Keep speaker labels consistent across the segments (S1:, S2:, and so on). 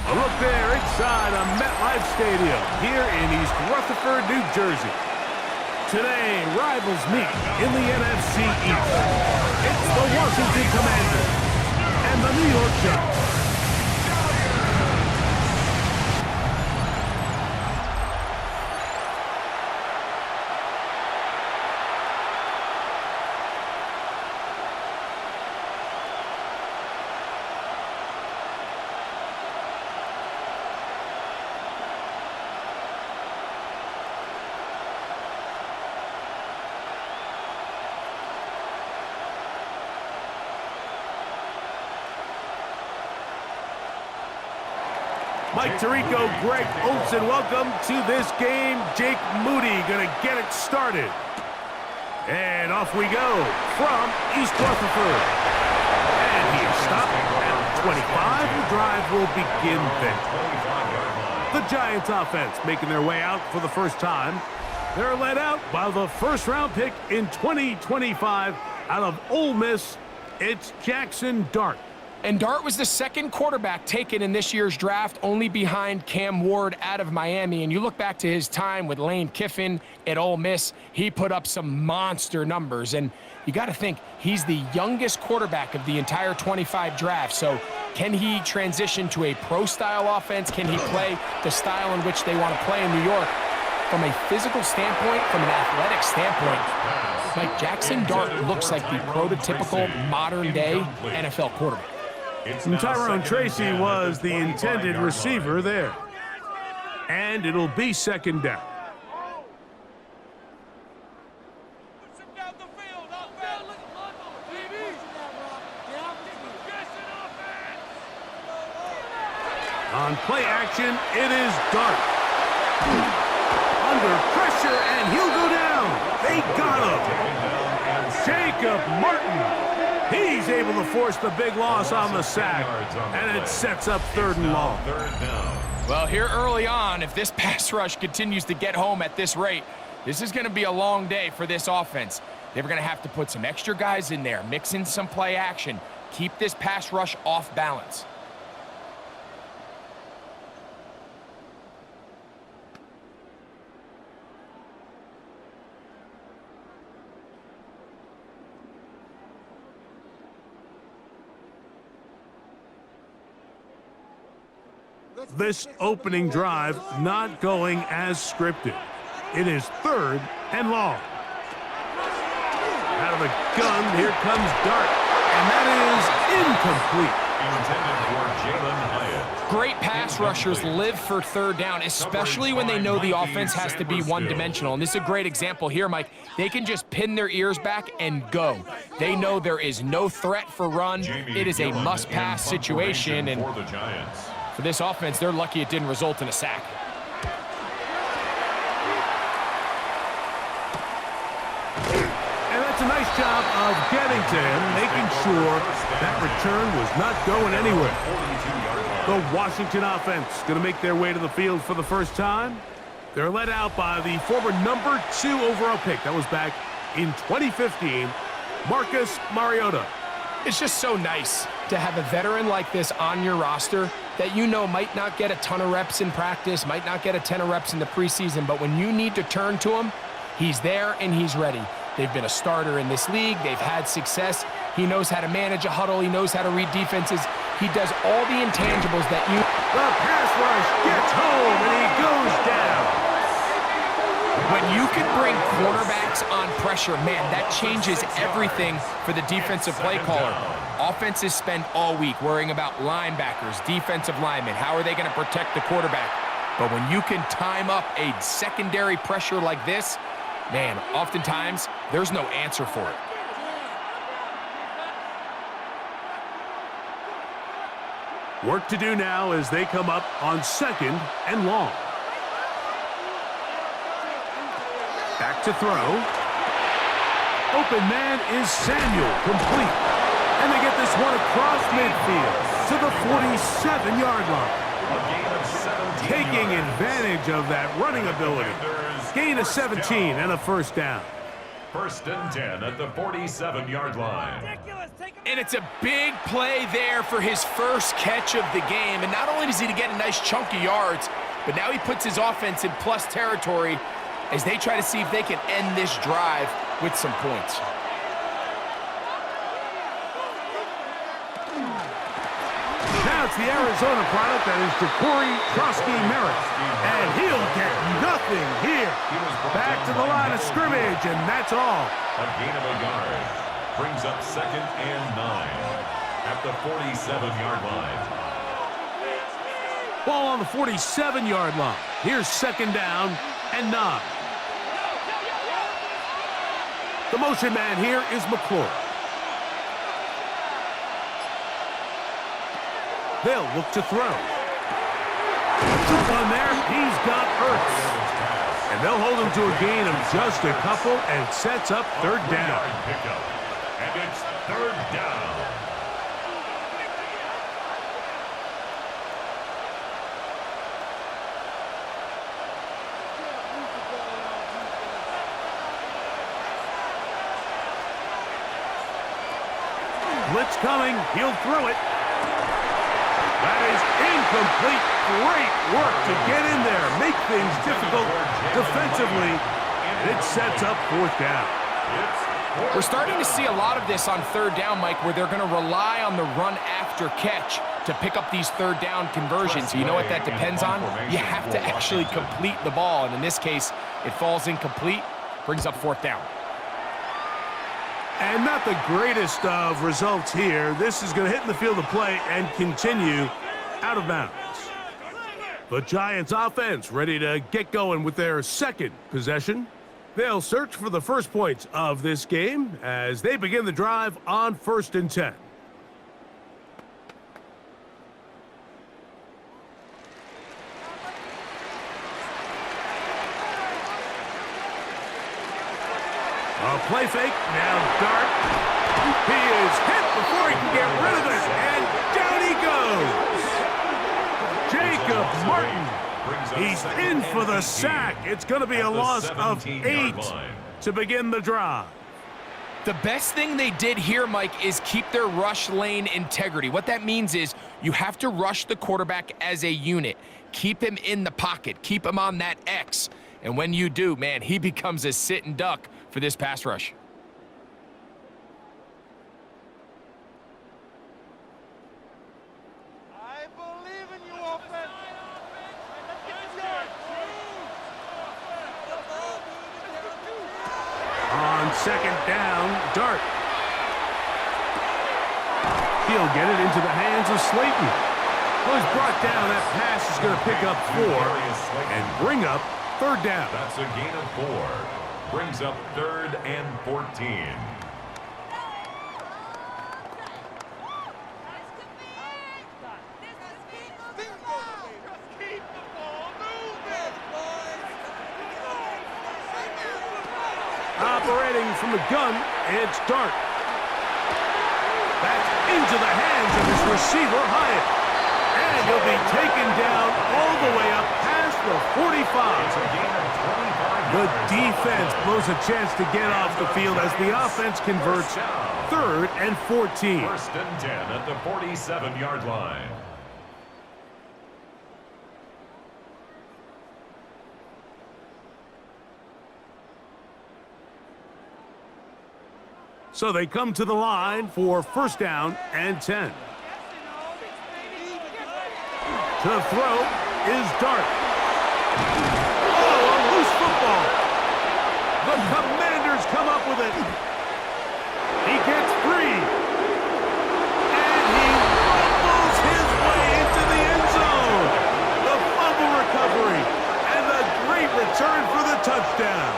S1: A look there inside a MetLife Stadium here in East Rutherford, New Jersey. Today, rivals meet in the NFC East. It's the Washington Commanders and the New York Giants. Mike Tirico, Greg Olson, welcome to this game. Jake Moody going to get it started. And off we go from East Rutherford. And he is stopped at 25. The drive will begin then. The Giants offense making their way out for the first time. They're led out by the first-round pick in 2025 out of Ole Miss. It's Jackson Dart.
S2: And Dart was the second quarterback taken in this year's draft, only behind Cam Ward out of Miami. And you look back to his time with Lane Kiffin at Ole Miss, he put up some monster numbers. And you got to think, he's the youngest quarterback of the entire 25 draft. So can he transition to a pro-style offense? Can he play the style in which they want to play in New York? From a physical standpoint, from an athletic standpoint, like Jackson Dart looks like the prototypical modern-day NFL quarterback.
S1: And Tyrone Tracy was the intended receiver there. And it'll be second down. On play action, it is Dart. Under pressure, and he'll go down. They got him. Jacob Martin. He's able to force the big loss on the sack, and it sets up 3rd and long.
S2: Well, here early on, if this pass rush continues to get home at this rate, this is going to be a long day for this offense. They're going to have to put some extra guys in there, mix in some play action, keep this pass rush off balance.
S1: This opening drive not going as scripted. It is 3rd and long. Out of the gun, here comes Dart. And that is incomplete.
S2: Great pass rushers live for 3rd down, especially when they know the offense has to be one-dimensional. And this is a great example here, Mike. They can just pin their ears back and go. They know there is no threat for run. It is a must-pass situation. And for this offense, they're lucky it didn't result in a sack.
S1: And that's a nice job of getting to him, making sure that return was not going anywhere. The Washington offense going to make their way to the field for the first time. They're led out by the former number 2 overall pick. That was back in 2015, Marcus Mariota.
S2: It's just so nice to have a veteran like this on your roster that you know might not get a ton of reps in practice, might not get a ton of reps in the preseason, but when you need to turn to him, he's there and he's ready. They've been a starter in this league. They've had success. He knows how to manage a huddle. He knows how to read defenses. He does all the intangibles that you...
S1: The pass rush gets home and he goes down.
S2: When you can bring cornerbacks on pressure, man, that changes everything for the defensive play caller. Offenses spend all week worrying about linebackers, defensive linemen. How are they going to protect the quarterback? But when you can time up a secondary pressure like this, man, oftentimes there's no answer for it.
S1: Work to do now as they come up on 2nd and long. Back to throw. Open man is Samuel, complete. And they get this one across midfield to the 47-yard line. Taking advantage of that running ability. Gain of 17 and a 1st down.
S3: First and 10 at the 47-yard line.
S2: And it's a big play there for his first catch of the game. And not only does he get a nice chunk of yards, but now he puts his offense in plus territory as they try to see if they can end this drive with some points.
S1: Now it's the Arizona product that is Ja'Cory Trotsky-Merritt. And he'll get nothing here. Back to the line of scrimmage, and that's all.
S3: A gain of a yard. Brings up second and 9 at the 47-yard line.
S1: Ball on the 47-yard line. Here's second down and 9. The motion man here is McClure. They'll look to throw. On there, he's got Ertz. And they'll hold him to a gain of just a couple and sets up third down.
S3: And it's third down.
S1: Blitz coming. He'll throw it. That is incomplete. Great work to get in there, make things difficult defensively, and it sets up fourth down.
S2: We're starting to see a lot of this on third down, Mike, where they're going to rely on the run after catch to pick up these third down conversions. You know what that depends on? You have to actually complete the ball, and in this case, it falls incomplete, brings up fourth down.
S1: And not the greatest of results here. This is going to hit in the field of play and continue out of bounds. The Giants offense ready to get going with their second possession. They'll search for the first points of this game as they begin the drive on 1st and 10. A play fake, now Dart. He is hit before he can get rid of it, and down he goes. Jacob Martin, he's in for the sack. It's going to be a loss of 8 to begin the drive.
S2: The best thing they did here, Mike, is keep their rush lane integrity. What that means is you have to rush the quarterback as a unit. Keep him in the pocket. Keep him on that X. And when you do, man, he becomes a sitting duck for this pass rush.
S4: I believe in you, offense.
S1: On second down, Dart. He'll get it into the hands of Slayton. Well, he's brought down. That pass is going to pick up 4 and bring up third down.
S3: That's a gain of 4. Brings up 3rd and 14.
S1: Operating from the gun, it's Dart. Back into the hands of his receiver, Hyatt. And he'll be taken down all the way up past the 45. The defense blows a chance to get off the field as the offense converts 3rd and 14.
S3: 1st and 10 at the 47-yard line.
S1: So they come to the line for 1st down and 10. To throw is Dart. Oh, a loose football. The Commanders come up with it. He gets free. And he fumbles his way into the end zone. The fumble recovery. And the great return for the touchdown.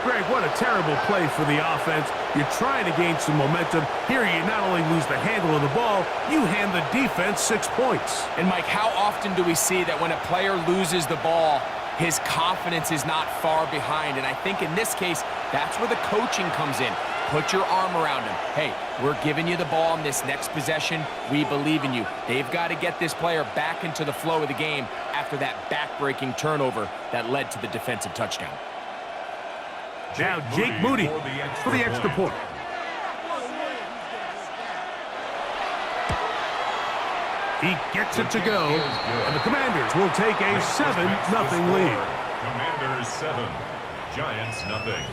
S1: Greg, what a terrible play for the offense. You're trying to gain some momentum. Here you not only lose the handle of the ball, you hand the defense 6 points.
S2: And Mike, how often do we see that when a player loses the ball, his confidence is not far behind? And I think in this case, that's where the coaching comes in. Put your arm around him. Hey, we're giving you the ball in this next possession. We believe in you. They've got to get this player back into the flow of the game after that back-breaking turnover that led to the defensive touchdown.
S1: Now Jake Moody for the extra point. He gets it to go, and the Commanders will take a 7-0 lead.
S3: Commanders 7, Giants nothing.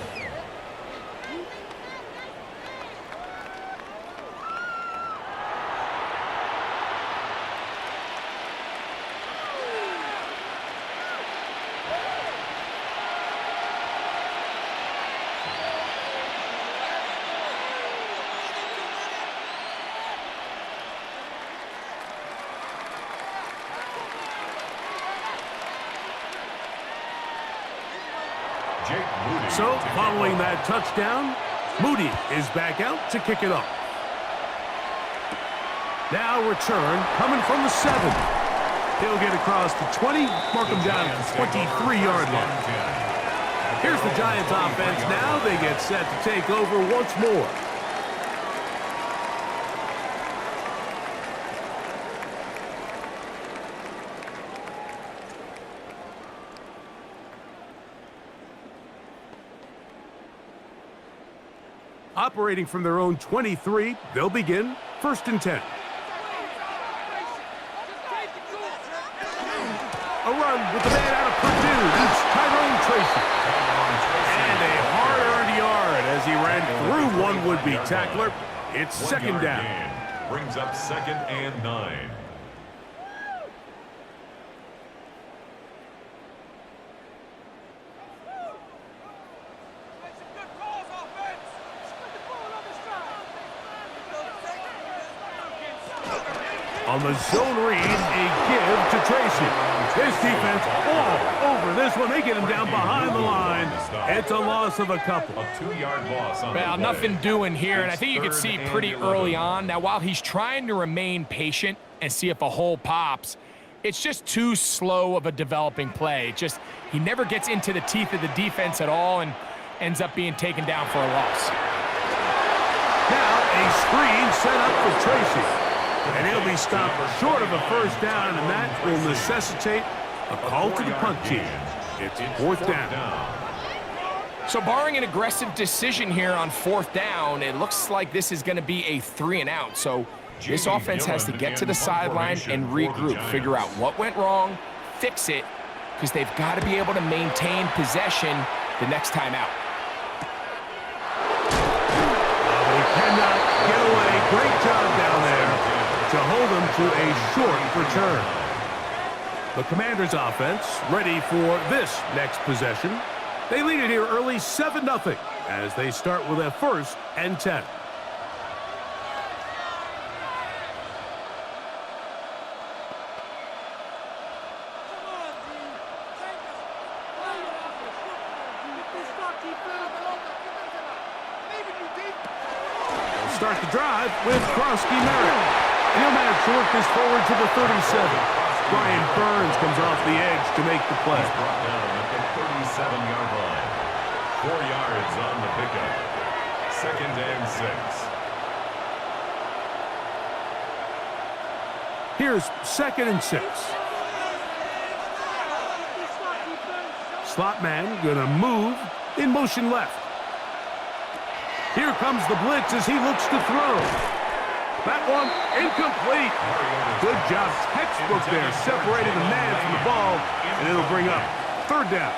S1: So, following that touchdown, Moody is back out to kick it off. Now return coming from the 7. He'll get across the 20, mark him down at the 23-yard line. Here's the Giants offense now. They get set to take over once more. Operating from their own 23, they'll begin 1st and 10. A run with the man out of Purdue. It's Tyrone Tracy. And a hard-earned yard as he ran through one would-be tackler. It's 2nd down.
S3: Brings up 2nd and 9.
S1: On the zone read, a give to Tracy. His defense all over this one. They get him down behind the line. It's a loss of a couple.
S3: A 2-yard loss on
S2: Well, nothing doing here, and I think you can see pretty early on. Now, while he's trying to remain patient and see if a hole pops, it's just too slow of a developing play. He never gets into the teeth of the defense at all and ends up being taken down for a loss.
S1: Now, a screen set up for Tracy. And he'll be stopped short of a 1st down, and that will necessitate a call to the punt team. It's 4th down.
S2: So barring an aggressive decision here on 4th down, it looks like this is going to be a 3-and-out. So this offense has to get to the sideline and regroup, figure out what went wrong, fix it, because they've got to be able to maintain possession the next time out.
S1: They cannot get away. Great job down there to hold them to a short return. The Commanders' offense ready for this next possession. They lead it here early 7-0 as they start with a 1st and 10. They'll start the drive with Krosky Merritt. And he'll manage to work this forward to the 37. Brian Burns comes off the edge to make the play.
S3: He's brought down at the 37-yard line. 4 yards on the pickup. 2nd and 6.
S1: Here's 2nd and 6. Slot man gonna move in motion left. Here comes the blitz as he looks to throw. That one incomplete. Good job, textbook there, separating the man from the ball, and it'll bring up 3rd down.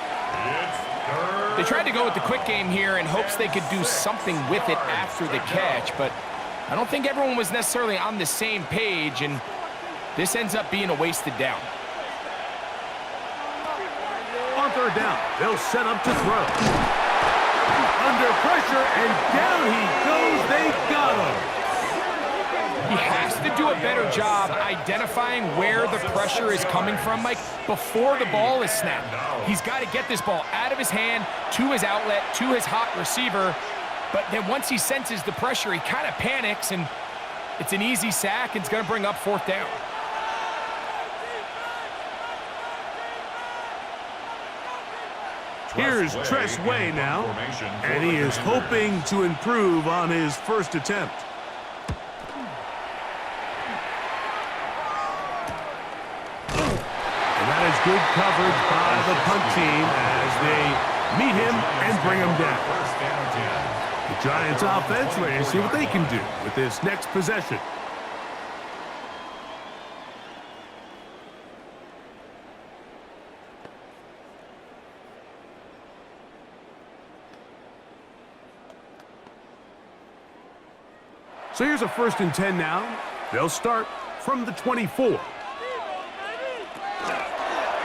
S2: They tried to go with the quick game here in hopes they could do something with it after the catch, but I don't think everyone was necessarily on the same page, and this ends up being a wasted down.
S1: On 3rd down, they'll set up to throw. Under pressure, and down he goes. They got him.
S2: He has to do a better job identifying where the pressure is coming from, Mike, before the ball is snapped. He's got to get this ball out of his hand, to his outlet, to his hot receiver. But then once he senses the pressure, he kind of panics, and it's an easy sack. It's going to bring up 4th down.
S1: Here's Tress Way now, and he is hoping to improve on his 1st attempt. And that is good coverage by the punt team as they meet him and bring him down.
S3: First and 10.
S1: The Giants offense ready to see what they can do with this next possession. So here's a 1st and 10 now. They'll start from the 24.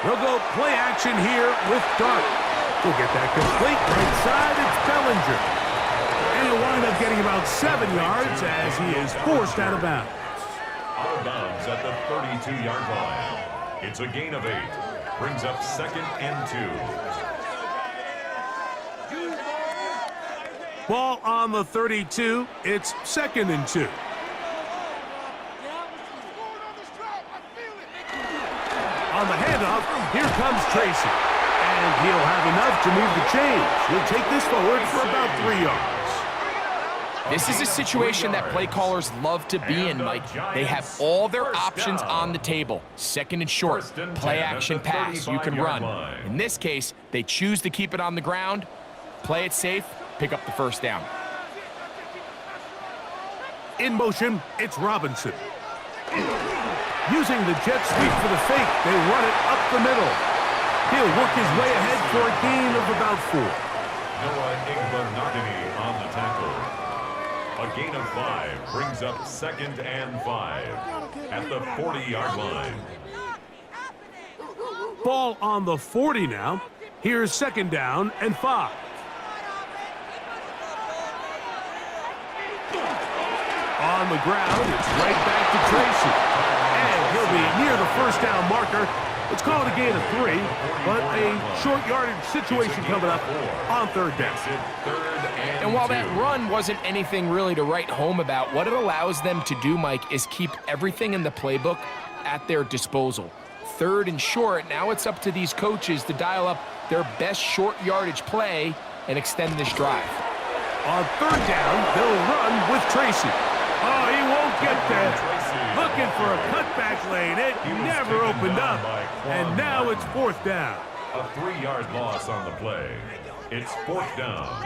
S1: They'll go play action here with Dart. He'll get that complete right side. It's Bellinger. And he'll wind up getting about 7 yards as he is forced out of bounds.
S3: Out of bounds at the 32-yard line. It's a gain of 8. Brings up 2nd and 2.
S1: Ball on the 32. It's 2nd and 2. On the handoff, here comes Tracy. And he'll have enough to move the chains. He'll take this forward for about 3 yards.
S2: This is a situation that play callers love to be in, Mike. They have all their options on the table. 2nd and short, play action pass, you can run. In this case, they choose to keep it on the ground, play it safe, pick up the 1st down.
S1: In motion, it's Robinson. Using the jet sweep for the fake, they run it up the middle. He'll work his way ahead for a gain of about 4.
S3: Noah Igbenogany on the tackle. A gain of 5 brings up 2nd and 5 at the 40-yard line.
S1: Ball on the 40 now. Here's 2nd down and 5. On the ground, it's right back to Tracy. And he'll be near the 1st down marker. Let's call it a gain of 3, but a short yardage situation coming up on 3rd down.
S2: And while that run wasn't anything really to write home about, what it allows them to do, Mike, is keep everything in the playbook at their disposal. 3rd and short, now it's up to these coaches to dial up their best short yardage play and extend this drive.
S1: On 3rd down, they'll run with Tracy. Oh, he won't get there. Looking for a cutback lane. It never opened up. And now it's 4th down.
S3: A 3-yard loss on the play. It's 4th down.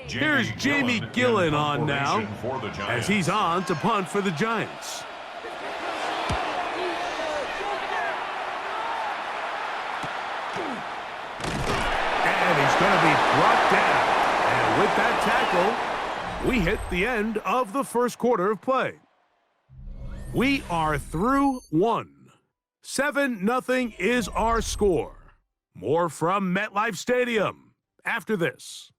S1: Here's Jamie Gillen on now, as he's on to punt for the Giants. And he's going to be brought down. And with that tackle, we hit the end of the 1st quarter of play. We are through 1. 7-0 is our score. More from MetLife Stadium after this.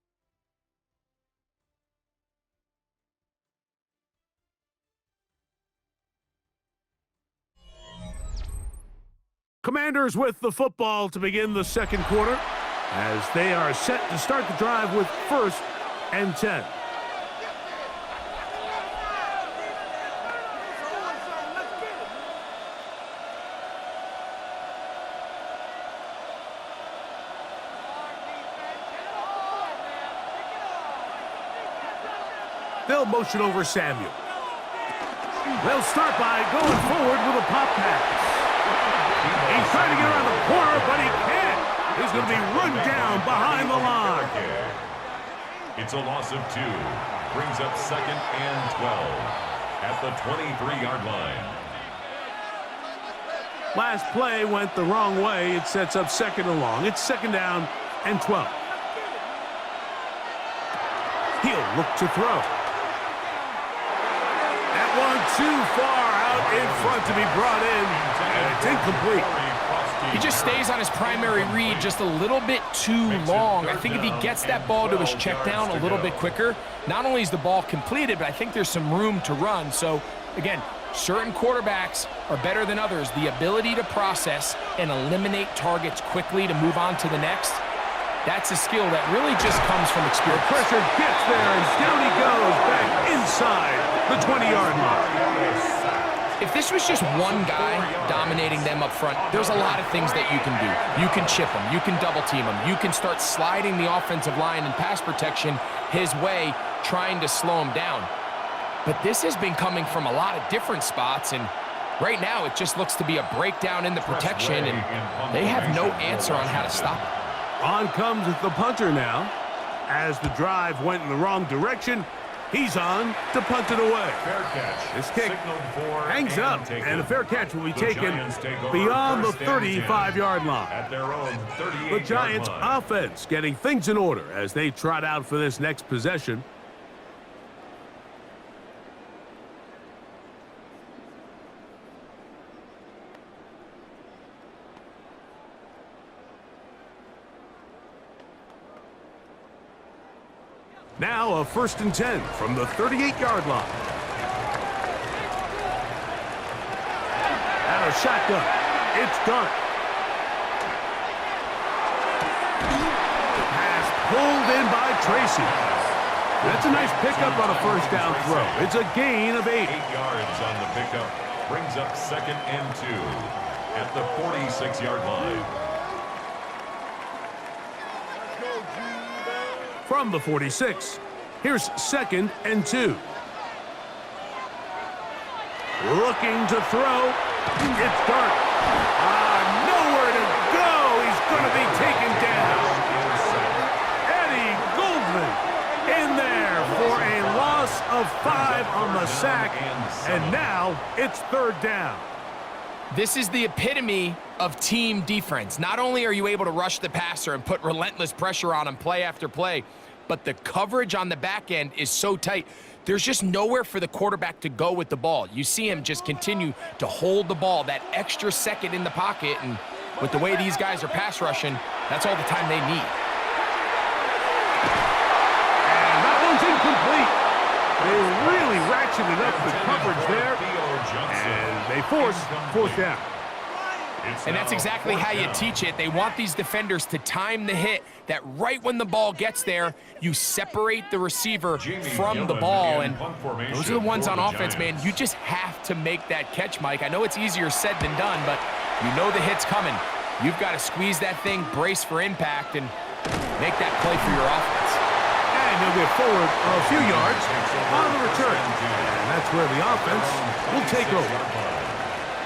S1: Commanders with the football to begin the 2nd quarter as they are set to start the drive with 1st and 10. They'll motion over Samuel. They'll start by going forward with a pop pass. He's trying to get around the corner, but he can't. He's going to be run down behind the line.
S3: It's a loss of 2. Brings up 2nd and 12 at the 23-yard line.
S1: Last play went the wrong way. It sets up 2nd and long. It's 2nd down and 12. He'll look to throw. That one too far out in front to be brought in, and it's incomplete.
S2: He just stays on his primary read just a little bit too long. I think if he gets that ball to his check down a little bit quicker, not only is the ball completed, but I think there's some room to run. So, again, certain quarterbacks are better than others. The ability to process and eliminate targets quickly to move on to the next, that's a skill that really just comes from experience.
S1: The pressure gets there, and down he goes back inside the 20-yard line.
S2: If this was just one guy dominating them up front, there's a lot of things that you can do. You can chip him. You can double team him. You can start sliding the offensive line and pass protection his way, trying to slow him down. But this has been coming from a lot of different spots, and Right now, it just looks to be a breakdown in the protection, and they have no answer on how to stop it.
S1: On comes the punter now. As the drive went in the wrong direction, he's on to punt it away.
S3: Fair catch.
S1: This kick hangs up,
S3: taken.
S1: and a fair catch will be
S3: The
S1: taken
S3: Giants take over
S1: beyond the
S3: first and
S1: 35-yard line.
S3: At their own 38-yard
S1: The Giants
S3: line.
S1: offense getting things in order as they trot out for this next possession. Now a 1st and 10 from the 38-yard line. And a shotgun. It's done. Pass pulled in by Tracy. That's a nice pickup on a 1st down throw. It's a gain of 8.
S3: 8 yards on the pickup. Brings up 2nd and 2 at the 46-yard line.
S1: From the 46, here's 2nd and 2. Looking to throw. It's Dart. Nowhere to go. He's going to be taken down. Eddie Goldman in there for a loss of 5 on the sack. And now it's 3rd down.
S2: This is the epitome of team defense. Not only are you able to rush the passer and put relentless pressure on him play after play, but the coverage on the back end is so tight. There's just nowhere for the quarterback to go with the ball. You see him just continue to hold the ball that extra second in the pocket, and with the way these guys are pass rushing, that's all the time they need.
S1: And that one's incomplete. They really ratcheted up the coverage there, and they force 4th down.
S2: And that's exactly how you teach it. They want these defenders to time the hit, that right when the ball gets there, you separate the receiver from the ball. And those are the ones on offense, man. You just have to make that catch, Mike. I know it's easier said than done, but you know the hit's coming. You've got to squeeze that thing, brace for impact, and make that play for your offense.
S1: And he'll get forward a few yards on the return. And that's where the offense will take over.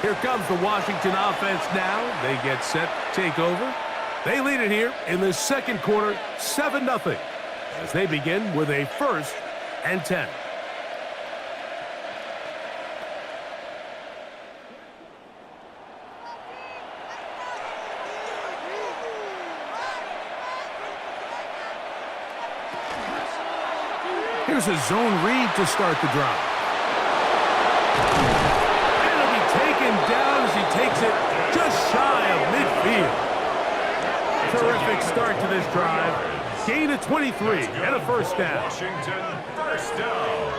S1: Here comes the Washington offense now. They get set to take over. They lead it here in the 2nd quarter, 7-0, as they begin with a 1st and 10. Here's a zone read to start the drive. Down as he takes it just shy of midfield. Terrific start to this drive. Gain of 23 and a 1st down.
S3: Washington, 1st down.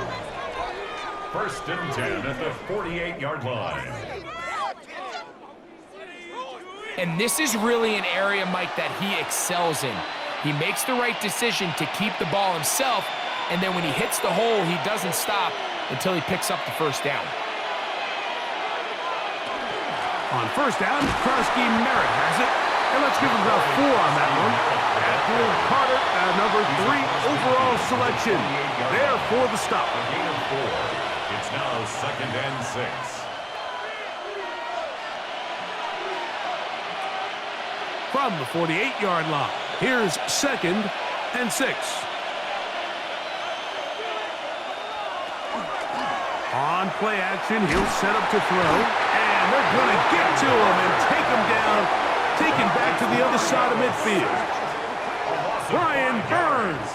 S3: 1st and 10 at the 48-yard line.
S2: And this is really an area, Mike, that he excels in. He makes the right decision to keep the ball himself, and then when he hits the hole, he doesn't stop until he picks up the 1st down.
S1: On 1st down, Krosky Merritt has it. And let's give him about 4 on that one. Abdul Carter, number 3 overall selection. There for the stop.
S3: A gain of 4. It's now 2nd and 6.
S1: From the 48-yard line, here's 2nd and 6. On play action, he'll set up to throw. And they're going to get to him and take him down. Taken back to the other side of midfield. Brian Burns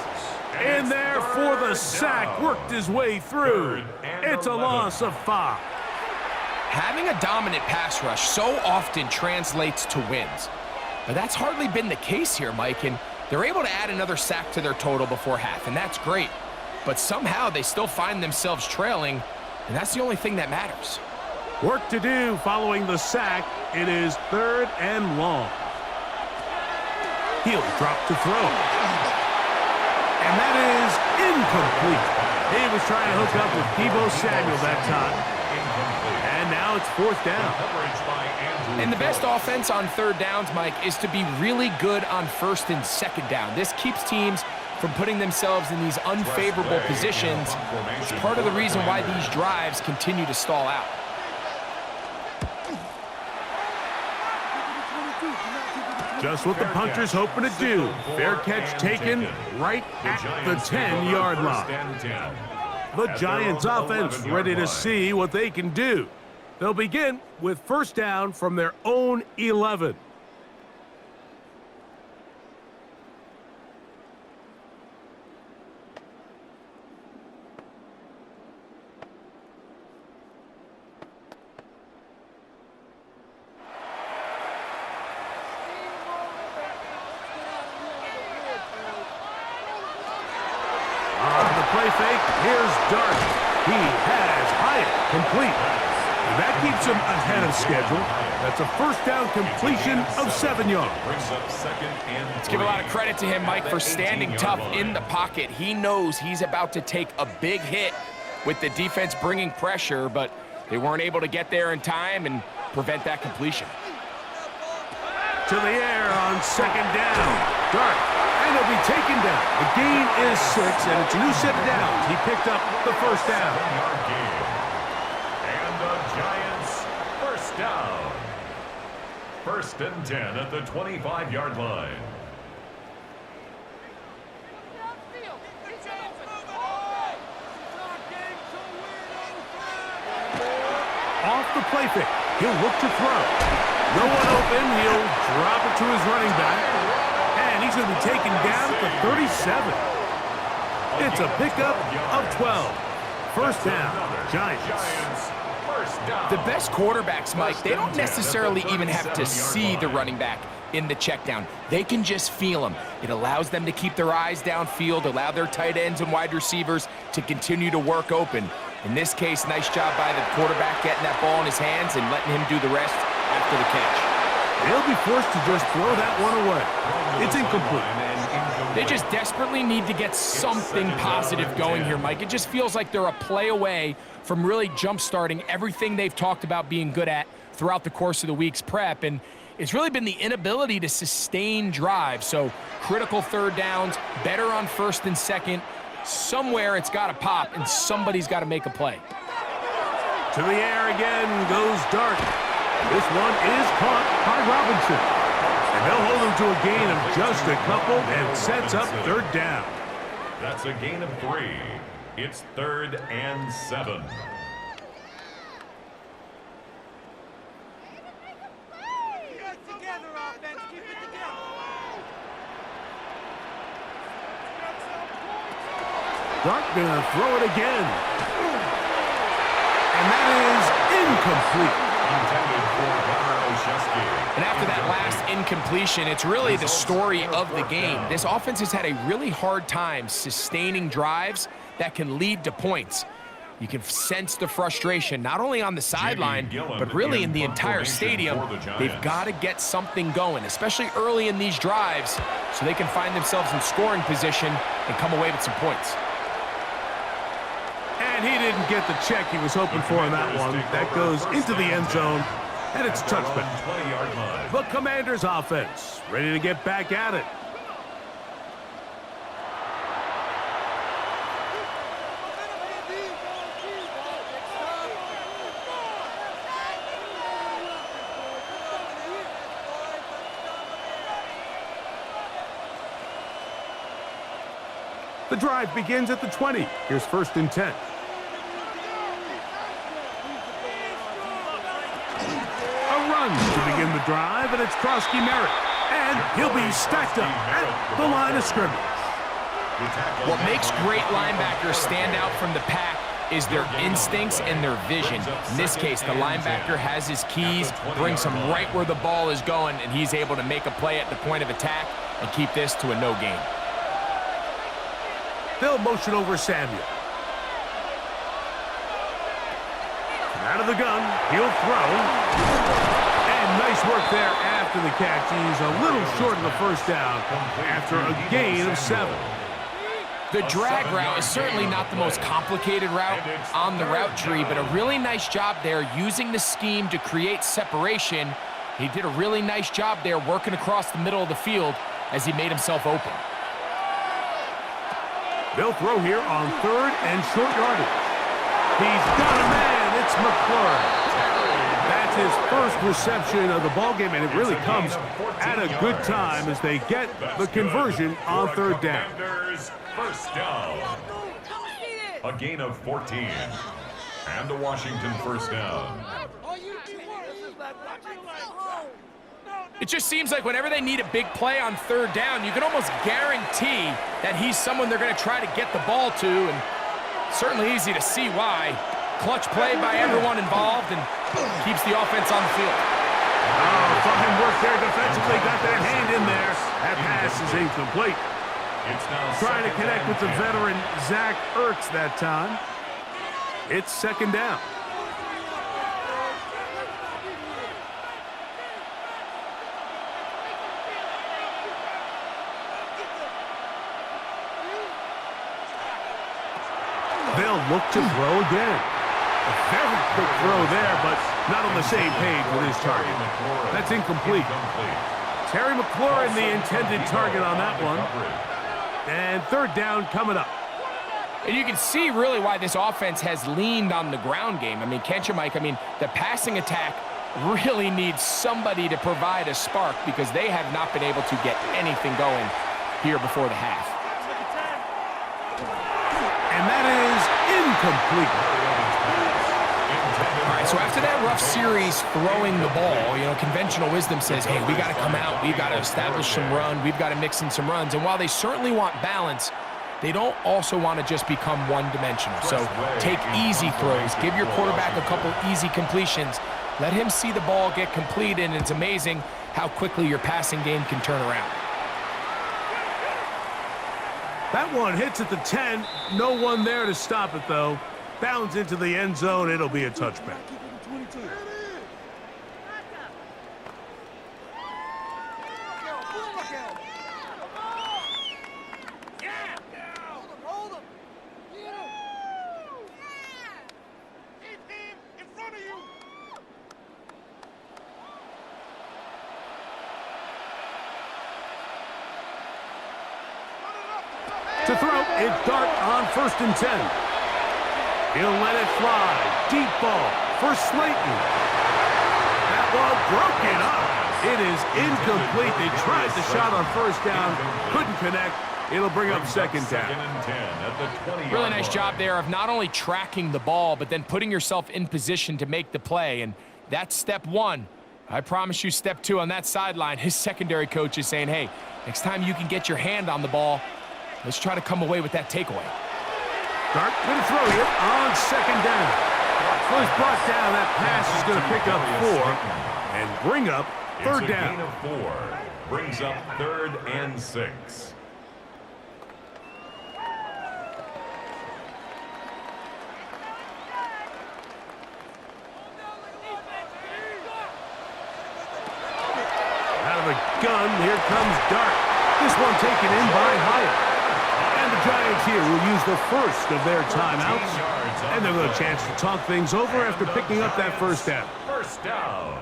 S1: in there for the sack. Worked his way through. It's a loss of 5.
S2: Having a dominant pass rush so often translates to wins. But that's hardly been the case here, Mike. And they're able to add another sack to their total before half. And that's great. But somehow they still find themselves trailing. And that's the only thing that matters.
S1: Work to do following the sack. It is 3rd and long. He'll drop to throw. And that is incomplete. He was trying to hook up with Deebo Samuel that time. And now it's 4th down.
S2: And the best offense on 3rd downs, Mike, is to be really good on 1st and 2nd down. This keeps teams from putting themselves in these unfavorable positions. It's part of the reason why these drives continue to stall out.
S1: Just what the punter's hoping to do. Fair catch taken right at the 10-yard line. The Giants offense ready to see what they can do. They'll begin with first down from their own 11. Play fake, here's Dart. He has Hyatt complete. And that keeps him ahead of schedule. That's a first down completion of 7 yards.
S2: Let's give a lot of credit to him, Mike, for standing tough in the pocket. He knows he's about to take a big hit with the defense bringing pressure, but they weren't able to get there in time and prevent that completion.
S1: To the air on second down. Dart. And he'll be taken down. The gain is 6, and it's a new set of downs. He picked up the first down.
S3: And the Giants, first down. First and 10 at the 25-yard line.
S1: Off the play fake. He'll look to throw. No one open. He'll drop it to his running back. And he's going to be taken down at the 37. It's a pickup of 12. First down, Giants.
S2: The best quarterbacks, Mike, they don't necessarily even have to see the running back in the check down. They can just feel him. It allows them to keep their eyes downfield, allow their tight ends and wide receivers to continue to work open. In this case, nice job by the quarterback getting that ball in his hands and letting him do the rest after the catch.
S1: They'll be forced to just throw that one away. It's incomplete.
S2: They just desperately need to get something positive going here, Mike. It just feels like they're a play away from really jump-starting everything they've talked about being good at throughout the course of the week's prep. And it's really been the inability to sustain drives. So critical third downs, better on first and second. Somewhere it's got to pop, and somebody's got to make a play.
S1: To the air again goes Dart. This one is caught by Robinson. And they'll hold him to a gain of just a couple and sets up third down.
S3: That's a gain of 3. It's 3rd and 7.
S1: Dart gonna throw it again. And that is incomplete.
S2: And after that last incompletion, it's really the story of the game. This offense has had a really hard time sustaining drives that can lead to points. You can sense the frustration, not only on the sideline, but really in the entire stadium. They've got to get something going, especially early in these drives, so they can find themselves in scoring position and come away with some points.
S1: And he didn't get the check he was hoping for in that one. That goes into the end zone, and it's touchback. The Commanders offense ready to get back at it. The drive begins at the 20. Here's 1st and 10. A run to begin the drive, and it's Krosky Merritt. And he'll be stacked up at the line of scrimmage.
S2: What makes great linebackers stand out from the pack is their instincts and their vision. In this case, the linebacker has his keys, brings him right where the ball is going, and he's able to make a play at the point of attack and keep this to a no gain.
S1: They'll motion over Samuel. Out of the gun, he'll throw. And nice work there after the catch. He's a little short of the first down after a gain of 7.
S2: The drag route is certainly not the most complicated route on the route tree, but a really nice job there using the scheme to create separation. He did a really nice job there working across the middle of the field as he made himself open.
S1: They'll throw here on 3rd and short yardage. He's got a man. It's McClure. That's It's his first reception of the ballgame, and it really comes at a good time as they get the conversion on third down.
S3: First down. A gain of 14. And a Washington first down.
S2: It just seems like whenever they need a big play on third down, you can almost guarantee that he's someone they're going to try to get the ball to, and certainly easy to see why. Clutch play by everyone involved and keeps the offense on the field.
S1: Oh, fine work there defensively. Got their hand in there. That pass is incomplete.
S3: It's now
S1: trying to connect with the veteran Zach Ertz that time. It's second down. They'll look to throw again. A very quick throw there, but not on the same page with his target. That's incomplete. Terry McLaurin, the intended target on that one. And third down coming up.
S2: And you can see really why this offense has leaned on the ground game. I mean, can't you, Mike? I mean, the passing attack really needs somebody to provide a spark because they have not been able to get anything going here before the half.
S1: And that is incomplete.
S2: All right, so after that rough series throwing the ball, you know, conventional wisdom says, hey, we got to come out, we've got to establish some run, we've got to mix in some runs. And while they certainly want balance, they don't also want to just become one-dimensional. So take easy throws, give your quarterback a couple easy completions, let him see the ball get completed, and it's amazing how quickly your passing game can turn around.
S1: That one hits at the 10. No one there to stop it, though. Bounds into the end zone. It'll be a touchback. To throw, it's Dart on 1st and 10. He'll let it fly. Deep ball for Slayton. That ball broken up. It is incomplete. They tried the shot on first down. Couldn't connect. It'll bring up second down.
S2: Really nice job there of not only tracking the ball, but then putting yourself in position to make the play. And that's step one. I promise you step two on that sideline. His secondary coach is saying, hey, next time you can get your hand on the ball, let's try to come away with that takeaway.
S1: Dart going to throw it on second down. First brought down, that pass is going to pick up 4 and bring up third down.
S3: Gain of 4 brings up 3rd and 6.
S1: Out of a gun, here comes Dart. This one taken in by Hyatt. And the Giants here will use the first of their timeouts. And they'll have a chance to talk things over after picking up that first down.
S3: First down.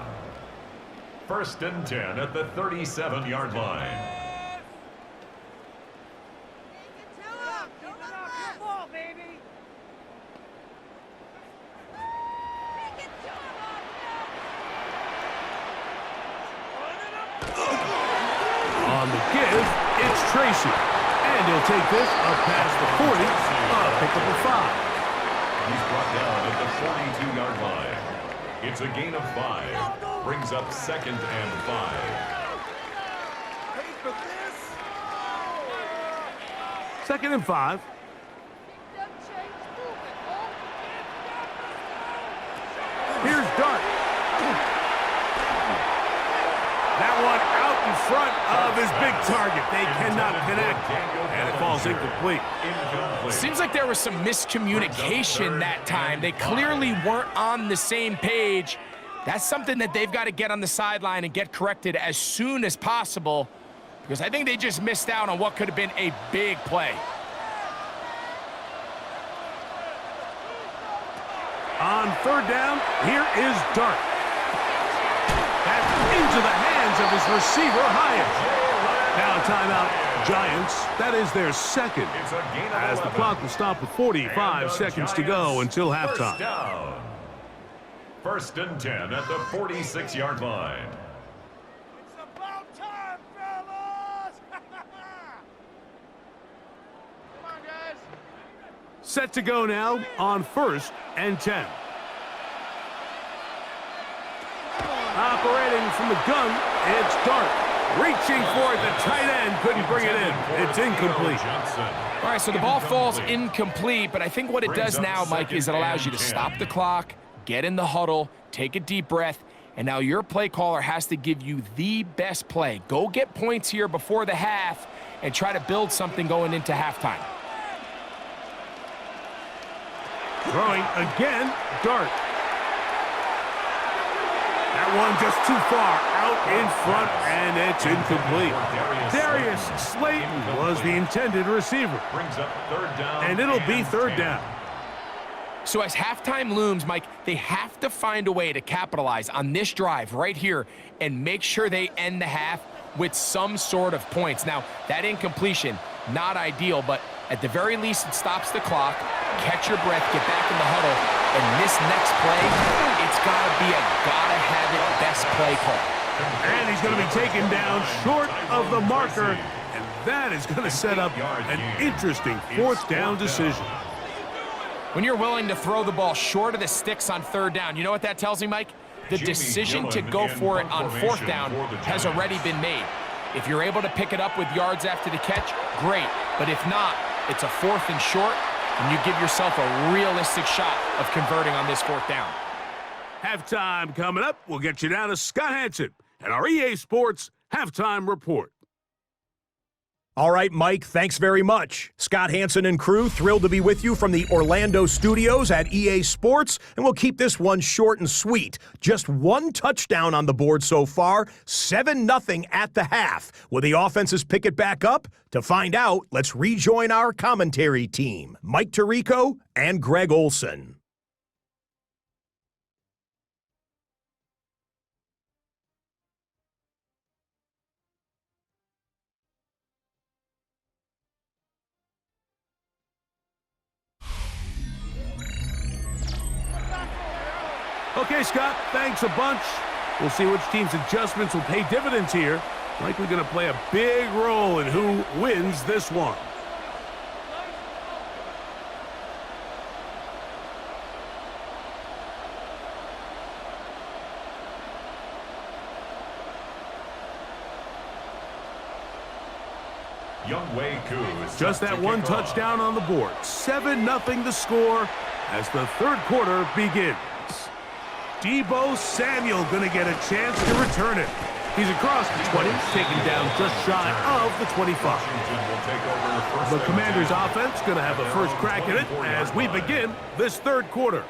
S3: 1st and 10 at the 37-yard line.
S1: On the give, it's Tracy. And he'll take this up past the 40, pick up a 5.
S3: He's brought down at the 42-yard line. It's a gain of 5. Brings up 2nd and 5.
S1: Second and 5. Here's Dart. That one out in front of his big target. They cannot connect, and it falls incomplete.
S2: Seems like there was some miscommunication that time. They clearly weren't on the same page. That's something that they've got to get on the sideline and get corrected as soon as possible, because I think they just missed out on what could have been a big play.
S1: On third down, here is Dart. That's into the hands of his receiver, Hyatt. Now a timeout, Giants. That is their second, as the clock will stop with 45 seconds to go until halftime.
S3: First and 10 at the 46-yard line.
S4: It's about time, fellas! Come on, guys.
S1: Set to go now on 1st and 10. Operating from the gun, it's Dart. Reaching for it, the tight end couldn't bring it in. It's incomplete.
S2: All right, so the ball falls incomplete, but I think what it does now, Mike, is it allows you to stop the clock, get in the huddle, take a deep breath, and now your play caller has to give you the best play. Go get points here before the half and try to build something going into halftime.
S1: Throwing again, Dart. That one just too far out in front, and it's incomplete. Darius Slayton was the intended receiver.
S3: Brings up 3rd down.
S1: And it'll be 3rd down.
S2: So as halftime looms, Mike, they have to find a way to capitalize on this drive right here and make sure they end the half with some sort of points. Now, that incompletion, not ideal, but at the very least, it stops the clock, catch your breath, get back in the huddle, and this next play, it's got to be a gotta-have-it best play call.
S1: And he's going to be taken down short of the marker, and that is going to set up an interesting 4th down decision.
S2: When you're willing to throw the ball short of the sticks on 3rd down, you know what that tells me, Mike? The decision to go for it on 4th down has already been made. If you're able to pick it up with yards after the catch, great. But if not, it's a 4th and short, and you give yourself a realistic shot of converting on this 4th down.
S1: Halftime coming up. We'll get you down to Scott Hanson and our EA Sports Halftime Report.
S5: All right, Mike, thanks very much. Scott Hanson and crew, thrilled to be with you from the Orlando studios at EA Sports, and we'll keep this one short and sweet. Just one touchdown on the board so far, 7-0 at the half. Will the offenses pick it back up? To find out, let's rejoin our commentary team, Mike Tirico and Greg Olson.
S1: Okay, Scott, thanks a bunch. We'll see which team's adjustments will pay dividends here. Likely going to play a big role in who wins this one. Just that one touchdown on the board. 7-0 the score as the 3rd quarter begins. Deebo Samuel going to get a chance to return it. He's across the 20, taken down just shy of the 25. The Commanders' offense going to have a first crack at it as we begin this 3rd quarter.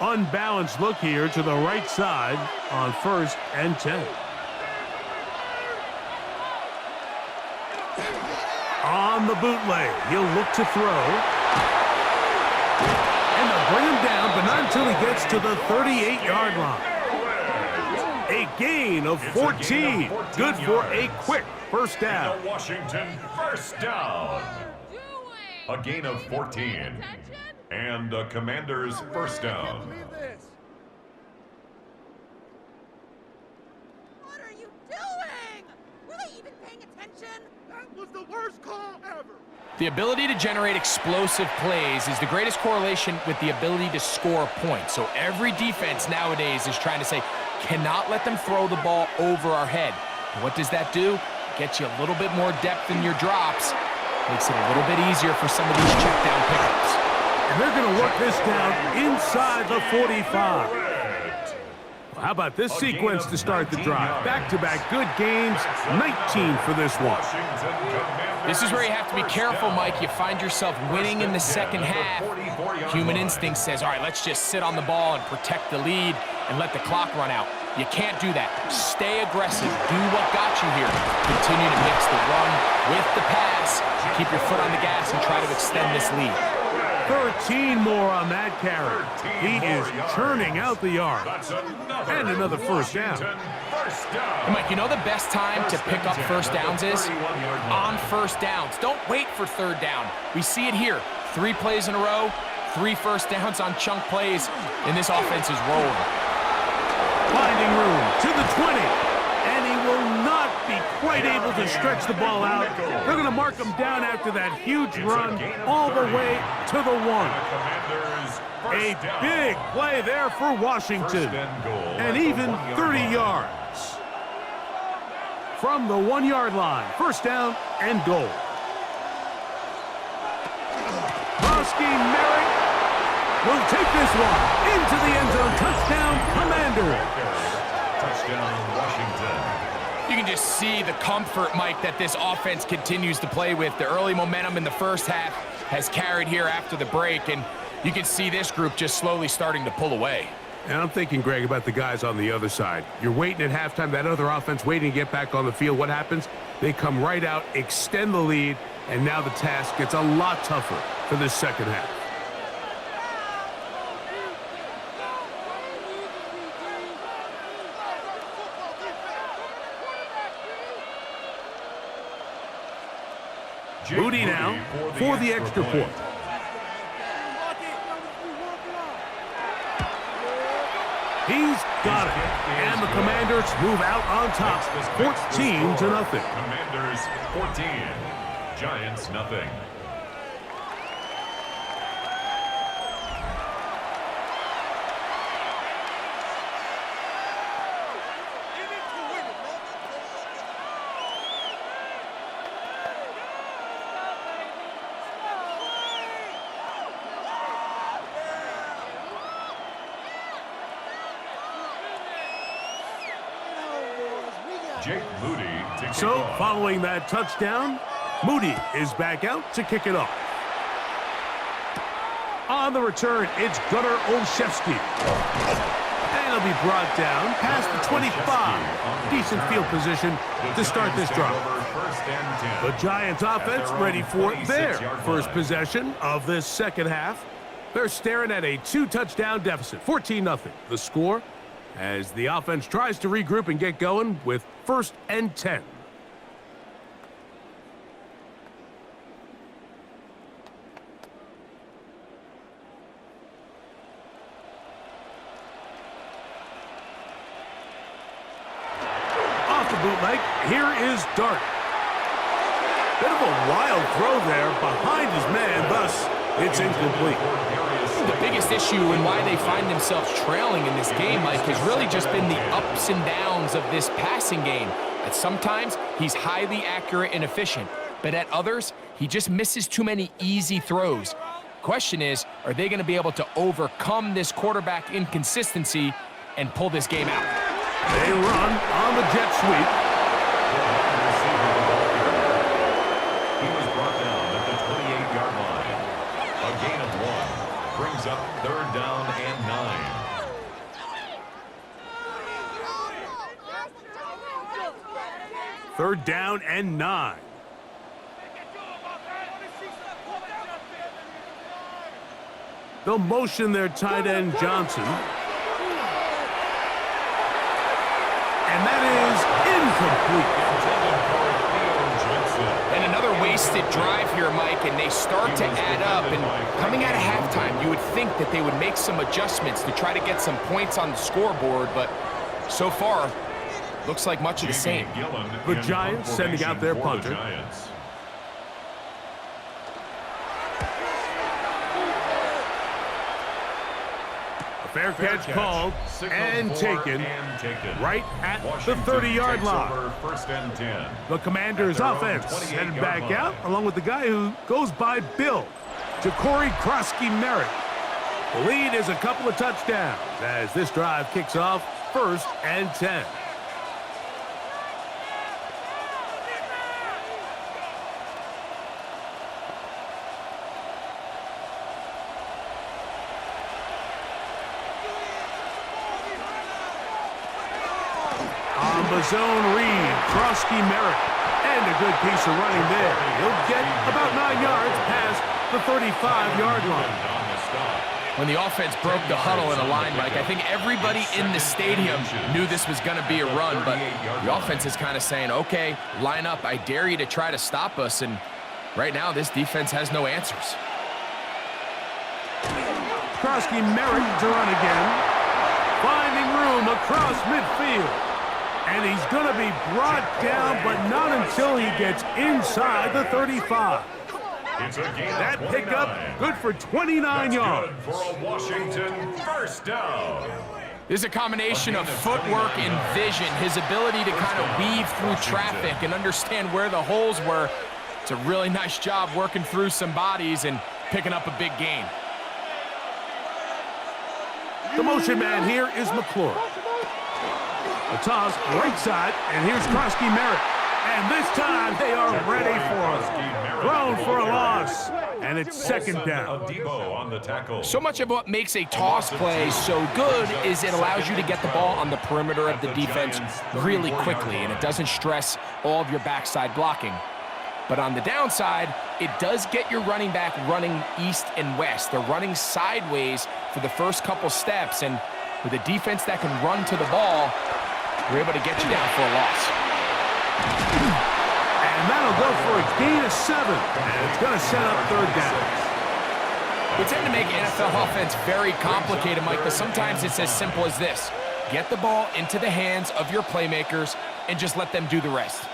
S1: Unbalanced look here to the right side on 1st and 10. On the bootleg, he'll look to throw. And they'll bring him down, but not until he gets to the 38-yard line. A gain of 14. Good for a quick first down.
S3: The Washington first down. A gain of 14. And the Commanders first down.
S6: What are you doing? Were they even paying attention?
S4: That was the worst call ever.
S2: The ability to generate explosive plays is the greatest correlation with the ability to score points. So every defense nowadays is trying to say, cannot let them throw the ball over our head. And what does that do? Gets you a little bit more depth in your drops. Makes it a little bit easier for some of these check down pickups.
S1: And they're going to work this down inside the 45. Well, how about this sequence to start the drive? Back-to-back good games, 19 for this one.
S2: This is where you have to be careful, Mike. You find yourself winning in the second half. Human instinct says, all right, let's just sit on the ball and protect the lead and let the clock run out. You can't do that. Stay aggressive. Do what got you here. Continue to mix the run with the pass. Keep your foot on the gas and try to extend this lead.
S1: 13 more on that carry. He is churning out the yard. And another first down.
S2: And Mike, you know the best time to pick up first downs is? On first downs. Don't wait for third down. We see it here. 3 plays in a row, 3 first downs on chunk plays, and this offense is rolling.
S1: Finding room to the 20. And he will not be quite able to stretch the ball out. They're going to mark him down after that huge run all the way to the 1. A big play there for Washington. And even 30 yards. From the 1-yard line, first down and goal. Merrick will take this one into the end zone. Touchdown, Commanders.
S3: Touchdown, Washington.
S2: You can just see the comfort, Mike, that this offense continues to play with. The early momentum in the first half has carried here after the break, and you can see this group just slowly starting to pull away.
S1: And I'm thinking, Greg, about the guys on the other side. You're waiting at halftime, that other offense waiting to get back on the field. What happens? They come right out, extend the lead, and now the task gets a lot tougher for this second half. Moody now for the extra point. He's got it. And the Commanders move out on top, 14-0.
S3: Commanders 14, Giants nothing.
S1: So, following that touchdown, Moody is back out to kick it off. On the return, it's Gunnar Olszewski. And he'll be brought down past the 25. Decent field position to start this drive. The Giants offense ready for their first possession of this second half. They're staring at a 2-touchdown deficit, 14-0. The score as the offense tries to regroup and get going with 1st and 10. Off the bootleg, here is Dart. Bit of a wild throw there behind his man, thus it's incomplete.
S2: The biggest issue and why they find themselves trailing in this game, Mike, has really just been the ups and downs of this passing game. At sometimes, he's highly accurate and efficient, but at others, he just misses too many easy throws. Question is, are they going to be able to overcome this quarterback inconsistency and pull this game out?
S1: They run on the jet sweep.
S3: He was brought down at the 28-yard line. A gain of 1 brings up 3rd down and 9.
S1: Third down and 9. They'll motion their tight end Johnson. And that is incomplete.
S2: And another wasted drive here, Mike, and they start to add up. And coming out of halftime, you would think that they would make some adjustments to try to get some points on the scoreboard, but so far, looks like much of the same.
S1: The Giants sending out their punter. Fair catch called and taken right at the 30-yard line.
S3: First and 10.
S1: The Commanders' offense headed back out, along with the guy who goes by Bill, Ja'Cory Krosky-Merritt. The lead is a couple of touchdowns as this drive kicks off 1st and 10. Zone read, Krosky-Merritt, and a good piece of running there. He'll get about 9 yards past the 35-yard line.
S3: On the stop.
S2: When the offense broke the huddle in a line, Mike, I think everybody in the stadium knew this was going to be a run, but the offense is kind of saying, okay, line up. I dare you to try to stop us, and right now this defense has no answers.
S1: Krosky Merritt to run again. Finding room across midfield. And he's going to be brought down, but not until he gets inside the 35.
S3: It's a gain of
S1: That
S3: 29.
S1: pickup, good for 29 yards.
S3: Good for a Washington first down.
S2: This is a combination of footwork and vision, his ability to kind of weave through traffic and understand where the holes were. It's a really nice job working through some bodies and picking up a big gain.
S1: The motion man here is McClure. A toss right side, and here's Krosky Merritt. And this time they are ready for him. Thrown for a loss, and it's second down.
S3: Debo on the tackle.
S2: So much of what makes a toss play so good is it allows you to get the ball on the perimeter of the defense really quickly, and it doesn't stress all of your backside blocking. But on the downside, it does get your running back running east and west. They're running sideways for the first couple steps, and with a defense that can run to the ball, we're able to get you down for a loss.
S1: And that'll go for a gain of 7, and it's going to set up third down.
S2: We tend to make NFL offense very complicated, Mike, but sometimes it's as simple as this. Get the ball into the hands of your playmakers and just let them do the rest.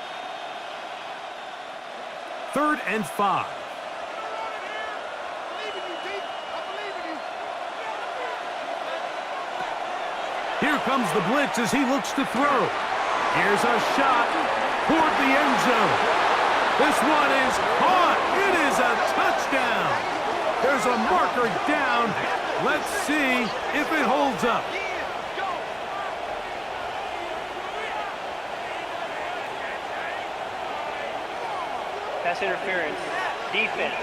S1: 3rd and 5. Here comes the blitz as he looks to throw. Here's a shot toward the end zone. This one is caught. It is a touchdown. There's a marker down. Let's see if it holds up.
S7: Pass interference. Defense.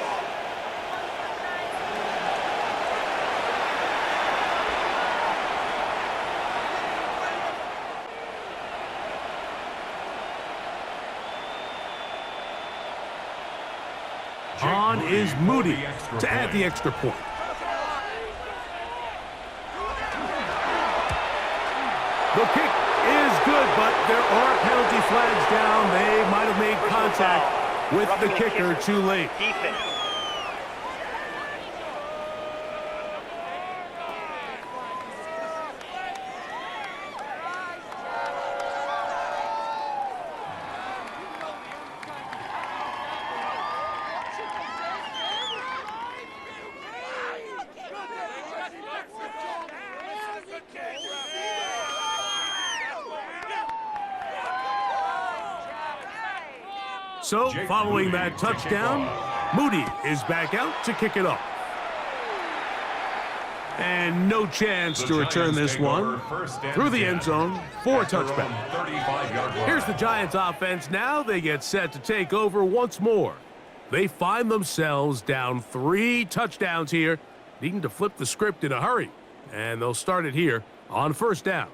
S1: On is Moody to add the extra point. The kick is good, but there are penalty flags down. They might have made contact with the kicker too late.
S7: Defense.
S1: So, following that touchdown, Moody is back out to kick it off. And no chance to return this one through the end zone for a touchback. Here's the Giants offense now. They get set to take over once more. They find themselves down 3 touchdowns here, needing to flip the script in a hurry. And they'll start it here on first down.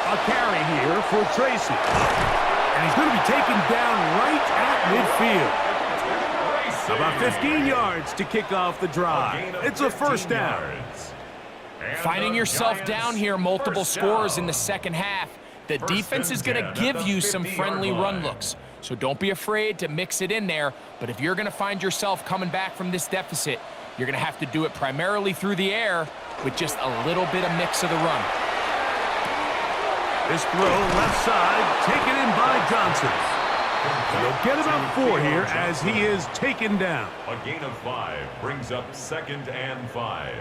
S1: A carry here for Tracy. And he's going to be taken down right at midfield. About 15 yards to kick off the drive. It's a first down.
S2: Finding yourself down here multiple scores in the second half, the defense is going to give you some friendly run looks. So don't be afraid to mix it in there. But if you're going to find yourself coming back from this deficit, you're going to have to do it primarily through the air with just a little bit of mix of the run.
S1: This throw left side taken in by Johnson. And they'll get about 4 here as he is taken down.
S3: A gain of 5 brings up 2nd and 5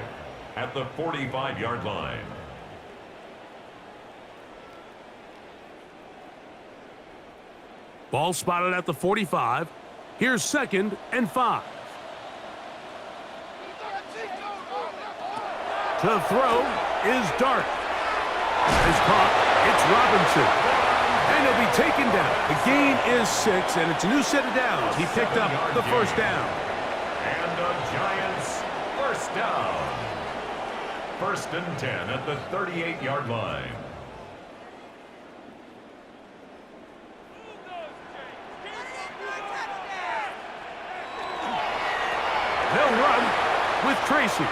S3: at the 45-yard line.
S1: Ball spotted at the 45. Here's 2nd and 5. To throw is Dart. Is caught. It's Robinson. And he'll be taken down. The gain is 6, and it's a new set of downs. He picked up the first down.
S3: And the Giants first First down. First and 10 at the 38-yard line.
S1: They'll run with Tracy.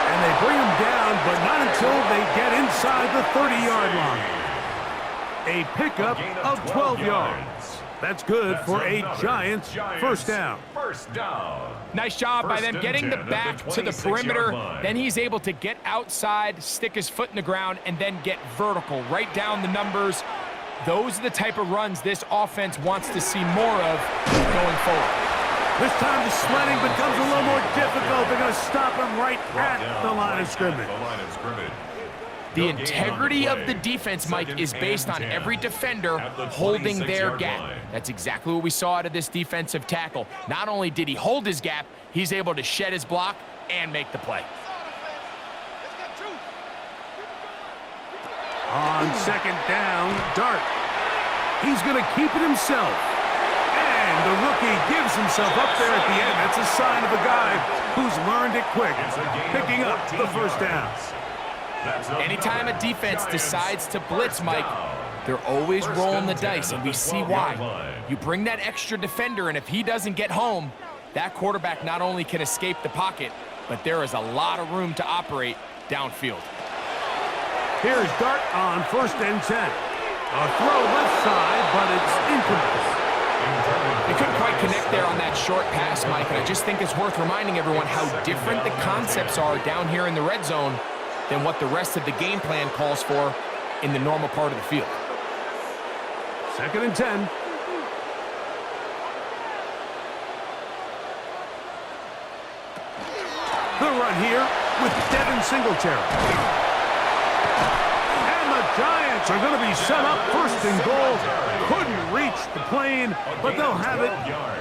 S1: And they bring him down, but not until they get inside the 30-yard line. A pickup of 12 yards. That's good for a Giants first down.
S3: First down.
S2: Nice job by them getting the
S3: 10
S2: back
S3: at
S2: to the
S3: 26-yard
S2: perimeter.
S3: line.
S2: Then he's able to get outside, stick his foot in the ground, and then get vertical, right down the numbers. Those are the type of runs this offense wants to see more of going forward.
S1: This time the sledding becomes a little more difficult. They're going to stop him right at the line of scrimmage.
S2: The integrity of the defense, Mike, is based on every defender holding their gap. That's exactly what we saw out of this defensive tackle. Not only did he hold his gap, he's able to shed his block and make the play.
S1: On second down, Dart. He's going to keep it himself. And the rookie gives himself up there at the end. That's a sign of a guy who's learned it quick, picking up the first down.
S2: Anytime a defense decides to blitz, Mike, they're always rolling the dice, and we see why. You bring that extra defender, and if he doesn't get home, that quarterback not only can escape the pocket, but there is a lot of room to operate downfield.
S1: Here's Dart on first and 10. A throw left side, but it's incomplete.
S2: They couldn't quite connect there on that short pass, Mike, and I just think it's worth reminding everyone how different the concepts are down here in the red zone than what the rest of the game plan calls for in the normal part of the field.
S1: Second and 10. The run here with Devin Singletary. And the Giants are going to be set up first and goal. Couldn't reach the plane, but they'll have it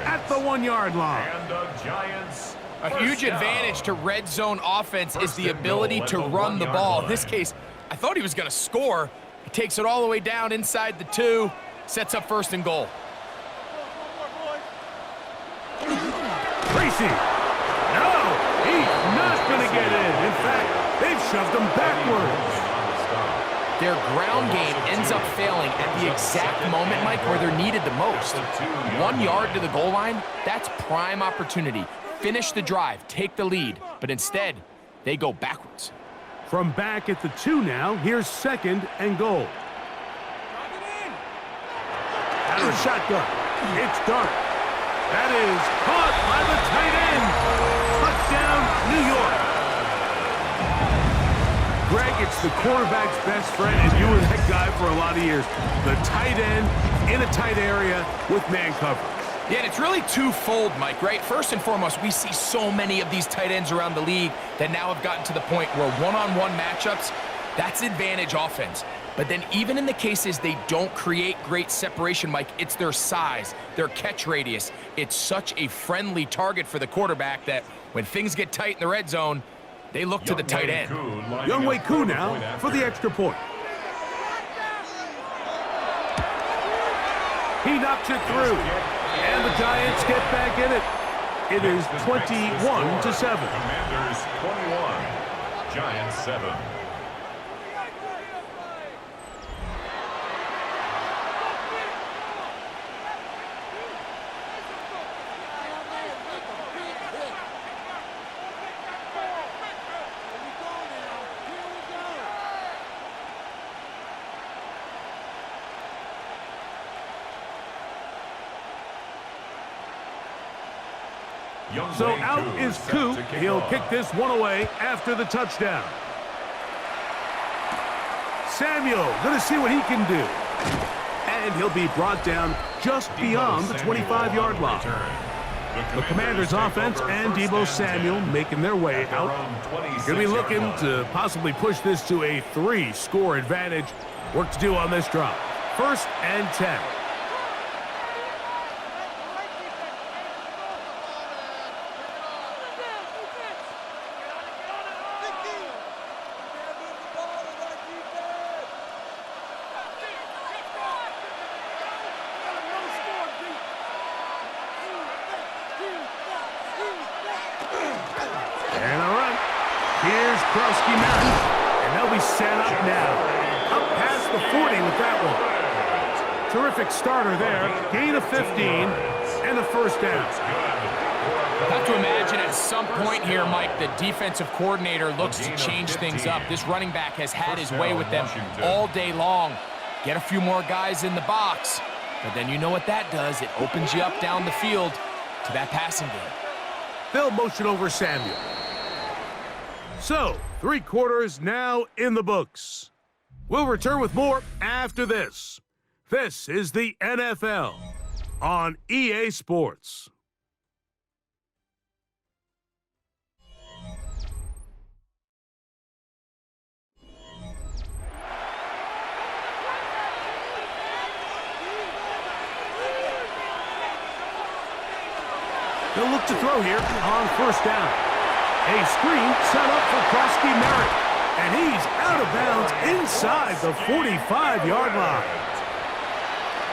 S1: at the 1-yard line.
S3: And the Giants.
S2: A huge advantage to red zone offense is the ability to run the ball. In this case, I thought he was going to score. He takes it all the way down inside the 2, sets up first and goal.
S1: Tracy. No, he's not going to get in. In fact, they've shoved him backwards.
S2: Their ground game ends up failing at the exact moment, Mike, where they're needed the most. 1 yard to the goal line, that's prime opportunity. Finish the drive, take the lead, but instead, they go backwards.
S1: From back at the 2 now, here's second and goal. Out of a shotgun, it's Dart. That is caught by the tight end. Touchdown, New York. Greg, it's the quarterback's best friend, and you were that guy for a lot of years. The tight end in a tight area with man coverage.
S2: Yeah, and it's really twofold, Mike, right? First and foremost, we see so many of these tight ends around the league that now have gotten to the point where one-on-one matchups, that's advantage offense. But then even in the cases they don't create great separation, Mike, it's their size, their catch radius. It's such a friendly target for the quarterback that when things get tight in the red zone, they look to the tight end.
S1: Younghoe Koo now for the extra point. He knocks it through. And the Giants get back in it. It is 21-7.
S3: Commanders 21, Giants 7.
S1: So out is Koo. He'll kick this one away after the touchdown. Samuel going to see what he can do. And he'll be brought down just beyond the 25-yard line. The Commanders' offense and Deebo Samuel making their way out. Going to be looking to possibly push this to a 3-score advantage. Work to do on this drive. First and 10. And a run. Here's Krosky Merritt. And they'll be set up now. Up past the 40 with that one. Terrific starter there. Gain of 15 and a first down.
S2: I have to imagine at some point here, Mike, the defensive coordinator looks to change things up. This running back has had his way with them all day long. Get a few more guys in the box, but then you know what that does. It opens you up down the field to that passing game.
S1: They'll motion over Samuel. So, 3 quarters now in the books. We'll return with more after this. This is the NFL on EA Sports. They'll look to throw here on first down. A screen set up for Krosky Merritt, and he's out of bounds inside the 45-yard line.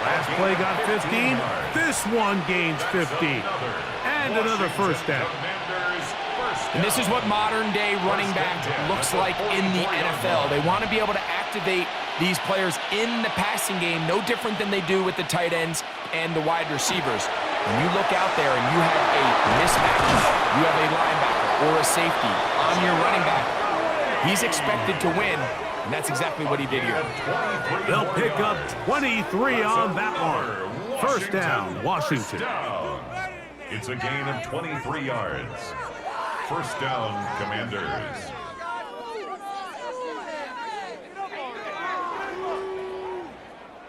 S1: Last play got 15. This one gains 15. And another first down.
S2: And this is what modern-day running back looks like in the NFL. They want to be able to activate these players in the passing game, no different than they do with the tight ends and the wide receivers. When you look out there and you have a mismatch, you have a linebacker or a safety on your running back, he's expected to win, and that's exactly what he did here.
S1: They'll pick up 23 on that one. First down, Washington.
S3: It's a gain of 23 yards. First down, Commanders.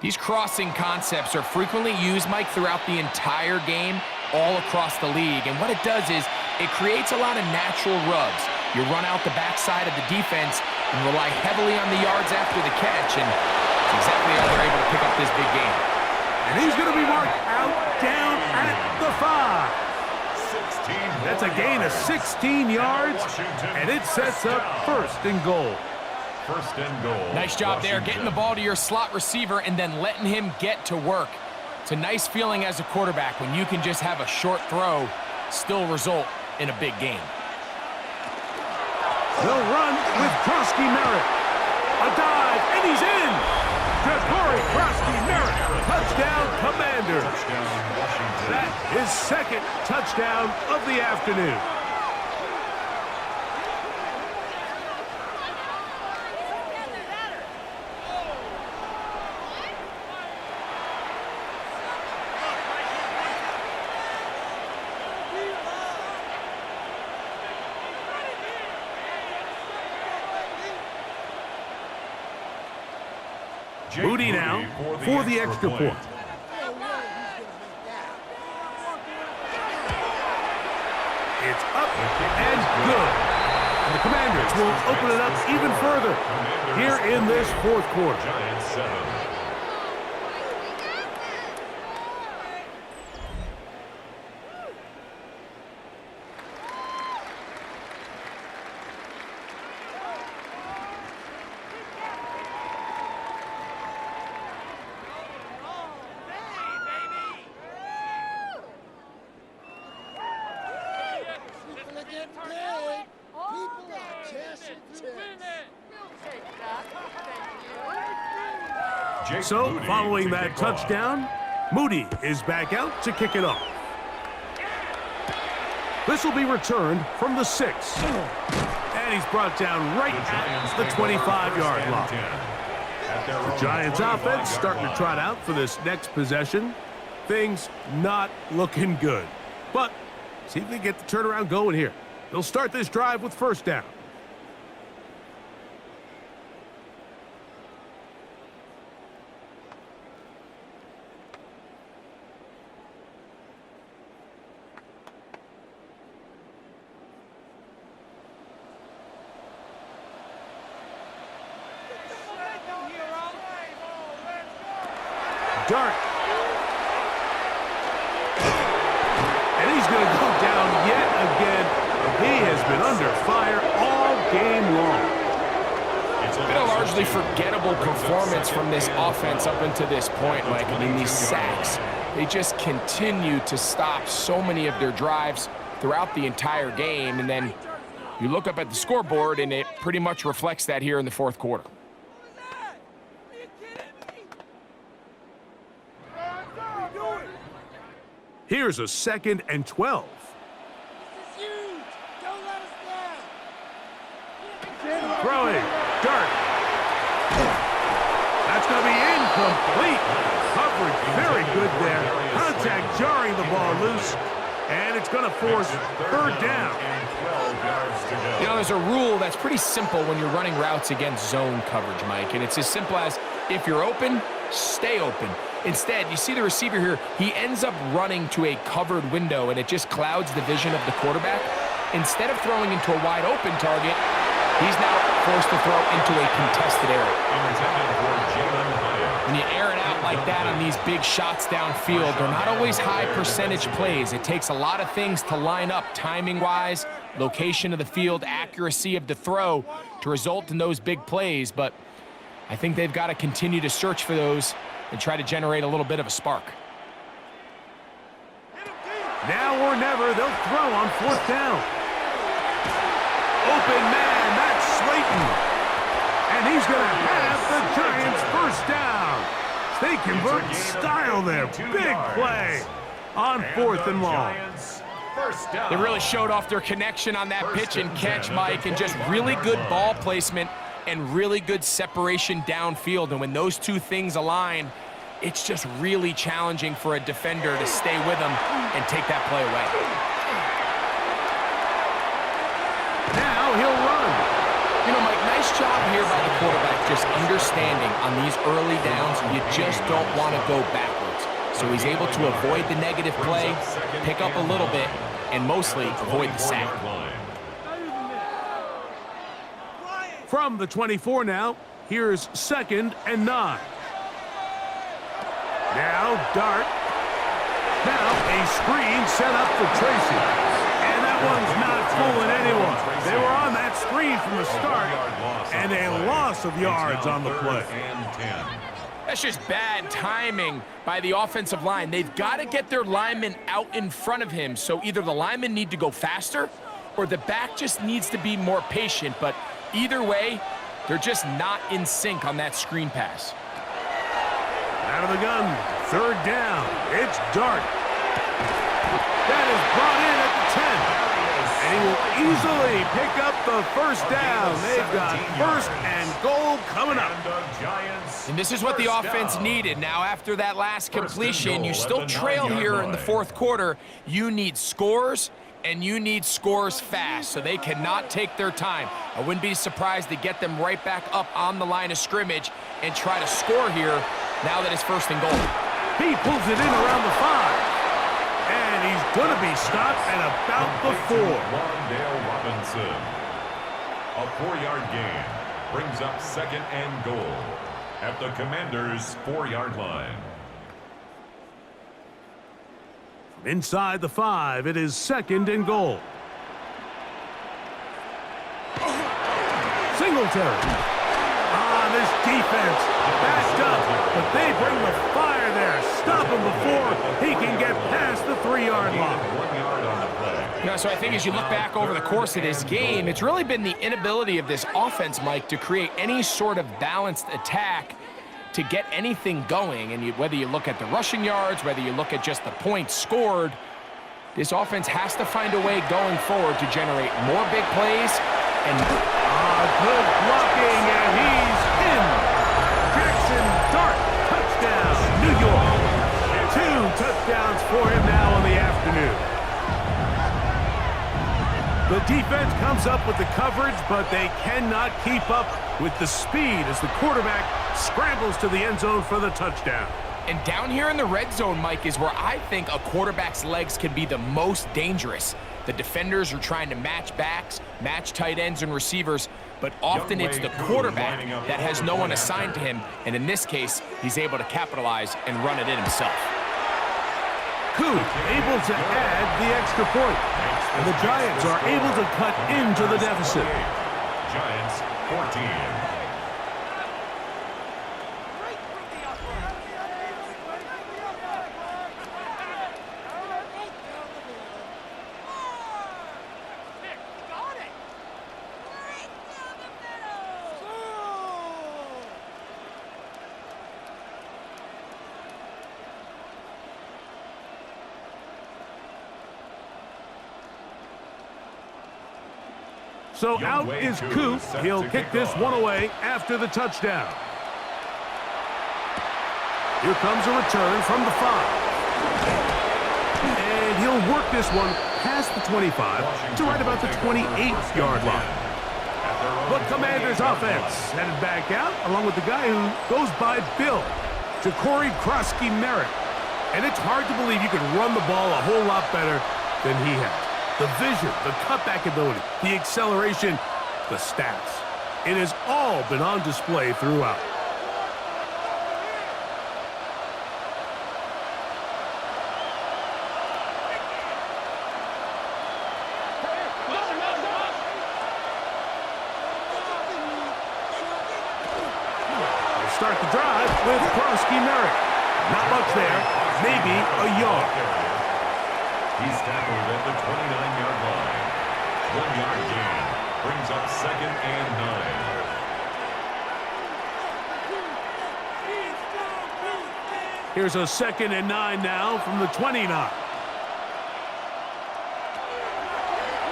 S2: These crossing concepts are frequently used, Mike, throughout the entire game, all across the league. And what it does is it creates a lot of natural rubs. You run out the backside of the defense and rely heavily on the yards after the catch, and that's exactly how they're able to pick up this big game.
S1: And he's going to be marked out down at the 5. That's a gain of 16 yards, and it sets up first and goal.
S3: First and goal.
S2: Nice job there, getting the ball to your slot receiver and then letting him get to work. It's a nice feeling as a quarterback when you can just have a short throw still result in a big game.
S1: They'll run with Krosky Merritt. A dive, and he's in. Ja'Cory Krosky Merritt. Touchdown, Commanders. That is second touchdown of the afternoon. Moody now for the extra point. It's up and good. And the Commanders will open it up even further here in this fourth quarter.
S3: Giants 7.
S1: So, following that touchdown, Moody is back out to kick it off. This will be returned from the 6. And he's brought down right at the 25-yard line. The Giants offense starting to trot out for this next possession. Things not looking good. But see if they get the turnaround going here. They'll start this drive with first down. Dart. And he's going to go down yet again. He has been under fire all game long.
S2: It's been a largely forgettable performance from this offense up until this point, Mike. I mean, these sacks, they just continue to stop so many of their drives throughout the entire game. And then You look up at the scoreboard, and it pretty much reflects that here in the fourth quarter.
S1: Here's a 2nd and 12. Throwing. Dart. That's going to be incomplete. Coverage very good there. Contact jarring the ball loose. And it's going to force 3rd down.
S2: You know, there's a rule that's pretty simple when you're running routes against zone coverage, Mike. And it's as simple as, if you're open, stay open. Instead, you see the receiver here, he ends up running to a covered window, and it just clouds the vision of the quarterback. Instead of throwing into a wide open target, he's now forced to throw into a contested area. When you air it out like that on these big shots downfield, they're not always high percentage plays. It takes a lot of things to line up timing-wise, location of the field, accuracy of the throw to result in those big plays. But I think they've got to continue to search for those and try to generate a little bit of a spark.
S1: Now or never, they'll throw on 4th down. Open man, that's Slayton. And he's going to have the Giants 1st down. They convert style there. Big play on 4th and long.
S2: They really showed off their connection on that pitch and catch, Mike, and just really good ball placement and really good separation downfield. And when those two things align, it's just really challenging for a defender to stay with them and take that play away.
S1: Now he'll run.
S2: You know, Mike, nice job here by the quarterback, just understanding on these early downs, you just don't want to go backwards. So he's able to avoid the negative play, pick up a little bit, and mostly avoid the sack.
S1: From the 24 now, here's 2nd and 9. Now Dart. Now a screen set up for Tracy. And that one's not fooling anyone. They were on that screen from the start, and a loss of yards on the play.
S2: That's just bad timing by the offensive line. They've got to get their linemen out in front of him, so either the linemen need to go faster or the back just needs to be more patient. But either way, they're just not in sync on that screen pass.
S1: Out of the gun, 3rd down. It's Dart. That is brought in at the 10. And he will easily pick up the 1st down. They've got 1st and goal coming up.
S2: And this is what the offense needed. Now, after that last completion, you still trail here in the 4th quarter. You need scores, and you need scores fast, so they cannot take their time. I wouldn't be surprised to get them right back up on the line of scrimmage and try to score here now that it's 1st and goal.
S1: He pulls it in around the 5. And he's going to be stopped at about the 4.
S3: Wandale Robinson. A 4-yard gain brings up 2nd and goal at the Commanders' 4-yard line.
S1: Inside the 5, it is 2nd and goal. Singletary. This defense backed up, but they bring the fire there. Stop him before he can get past the 3-yard line.
S3: 1 yard on the play.
S2: You know, so I think as you look back over the course of this game, it's really been the inability of this offense, Mike, to create any sort of balanced attack to get anything going. And whether you look at the rushing yards, whether you look at just the points scored, this offense has to find a way going forward to generate more big plays. And
S1: good blocking, and he's in. Jackson Dart, touchdown, New York. 2 touchdowns for him now in the afternoon. The defense comes up with the coverage, but they cannot keep up with the speed as the quarterback scrambles to the end zone for the touchdown.
S2: And down here in the red zone, Mike, is where I think a quarterback's legs can be the most dangerous. The defenders are trying to match backs, match tight ends and receivers, but often it's the quarterback that has no one assigned to him, and in this case, he's able to capitalize and run it in himself.
S1: Koo able to add the extra point, and the Giants are able to cut into the deficit.
S3: Giants 14.
S1: So out is Coop. He'll kick this one away after the touchdown. Here comes a return from the 5. And he'll work this one past the 25 to right about the 28-yard line. The Commanders' offense headed back out, along with the guy who goes by Bill, Corey Krosky-Merritt. And it's hard to believe you can run the ball a whole lot better than he has. The vision, the cutback ability, the acceleration, the stats. It has all been on display throughout. Start the drive with Krosky-Merritt. Not much there, maybe a yard.
S3: He's tackled at the 29-yard line. 1-yard gain brings up 2nd and 9.
S1: Here's a 2nd and 9 now from the 29.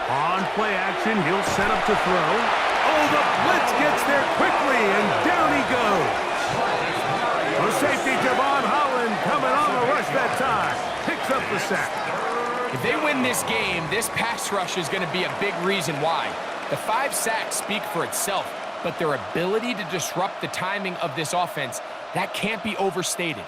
S1: On play action, he'll set up to throw. Oh, the blitz gets there quickly, and down he goes. The safety, Javon Holland, coming on the rush that time. Picks up the sack.
S2: If they win this game, this pass rush is going to be a big reason why. The 5 sacks speak for itself, but their ability to disrupt the timing of this offense, that can't be overstated.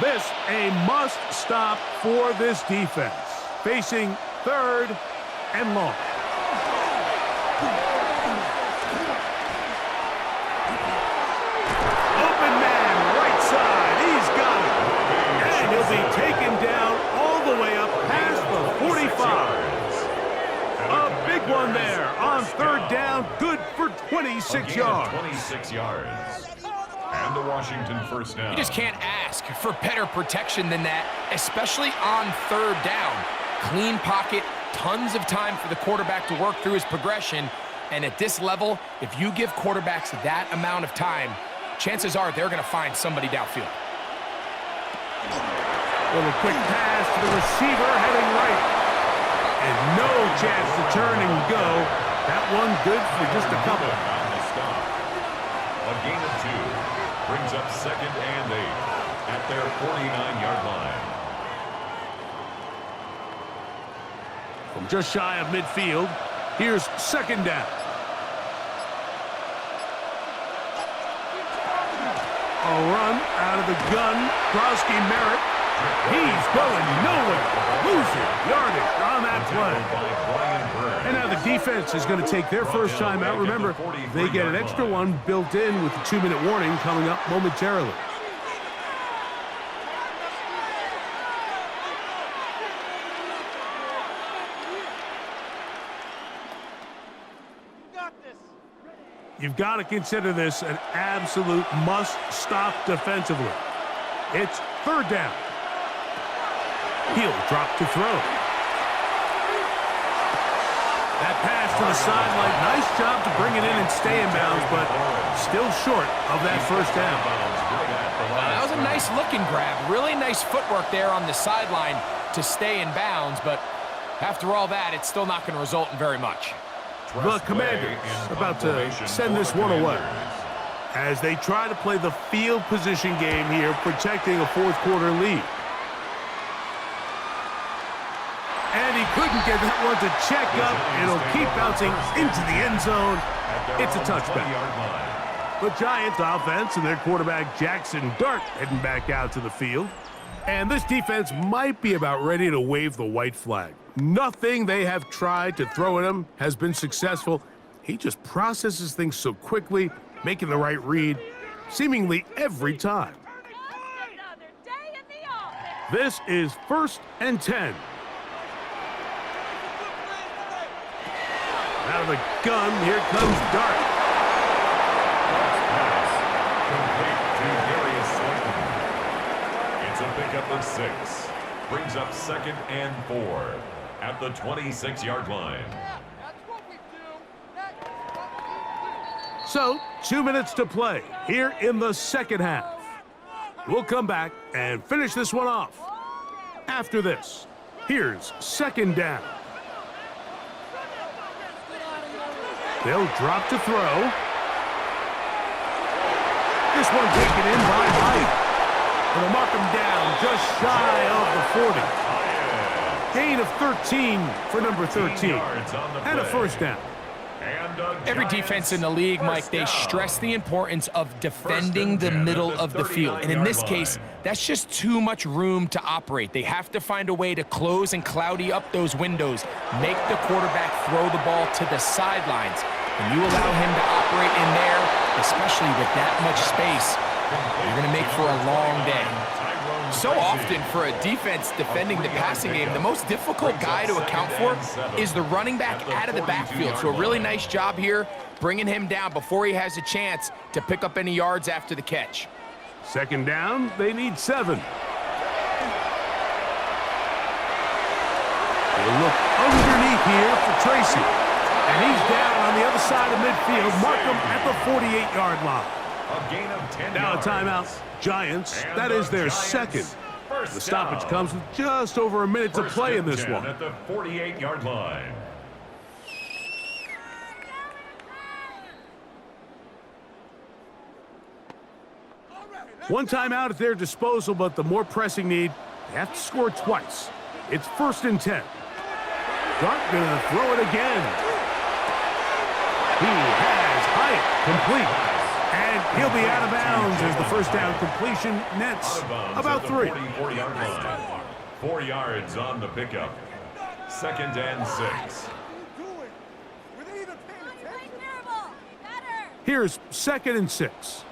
S1: This a must-stop for this defense. Facing 3rd and long. Open man, right side. He's got it. And he'll be taken down all the way up past the 45. A big one there on 3rd down. Good for 26 yards.
S3: 26 yards. And the Washington first down.
S2: You just can't ask for better protection than that, especially on 3rd down. Clean pocket, tons of time for the quarterback to work through his progression. And at this level, if you give quarterbacks that amount of time, chances are they're going to find somebody downfield.
S1: Little quick pass to the receiver heading right. And no chance to turn and go. That one good for just a couple.
S3: A gain of 2. Brings up 2nd and 8 at their 49-yard line.
S1: From just shy of midfield, here's 2nd down. A run out of the gun. Krosky-Merritt. He's going nowhere. Losing yardage on that play. And now the defense is going to take their first time out. Remember, they get an extra one built in with the 2-minute warning coming up momentarily. You've got to consider this an absolute must-stop defensively. It's 3rd down. He'll drop to throw. That pass to the sideline. Nice job to bring it in and stay in bounds, but still short of that first down.
S2: That was a nice-looking grab. Really nice footwork there on the sideline to stay in bounds, but after all that, it's still not going to result in very much.
S1: The Commanders about to send this one away as they try to play the field position game here, protecting a 4th quarter lead. And he couldn't get that one to check up. It'll keep bouncing into the end zone. It's a touchback. The Giants offense and their quarterback Jackson Dart heading back out to the field. And this defense might be about ready to wave the white flag. Nothing they have tried to throw at him has been successful. He just processes things so quickly, making the right read, seemingly every time. This is 1st and 10. Out of the gun, here comes Dart.
S3: Complete to Darius Slayton. It's a pickup of 6. Brings up 2nd and 4. at the 26-yard line.
S4: That's what we do. That's what we do.
S1: So, 2 minutes to play here in the second half. We'll come back and finish this one off. After this, here's second down. They'll drop to throw. This one taken in by White. And they'll mark him down just shy of the 40. Gain of 13 for number 13. And a first down.
S2: Every defense in the league, Mike, they stress the importance of defending the middle of the field. And in this case, that's just too much room to operate. They have to find a way to close and cloudy up those windows, make the quarterback throw the ball to the sidelines. When you allow him to operate in there, especially with that much space, you're going to make for a long day. So often for a defense defending the passing game, the most difficult guy to account for is the running back out of the backfield. So a really nice job here bringing him down before he has a chance to pick up any yards after the catch.
S1: Second down, they need 7. They'll look underneath here for Tracy. And he's down on the other side of midfield. Mark him at the 48-yard line.
S3: A gain of 10
S1: Now a
S3: yards.
S1: timeout. Giants, that is their second. The stoppage comes with just over a minute to play in this one.
S3: At the 48-yard line.
S1: One timeout at their disposal, but the more pressing need, they have to score twice. It's 1st and 10. Dart gonna throw it again. He has Hyatt complete. And he'll be out of bounds as the first down completion nets about 3.
S3: 44-yard line. 4 yards on the pickup. 2nd and 6.
S1: Here's 2nd and 6.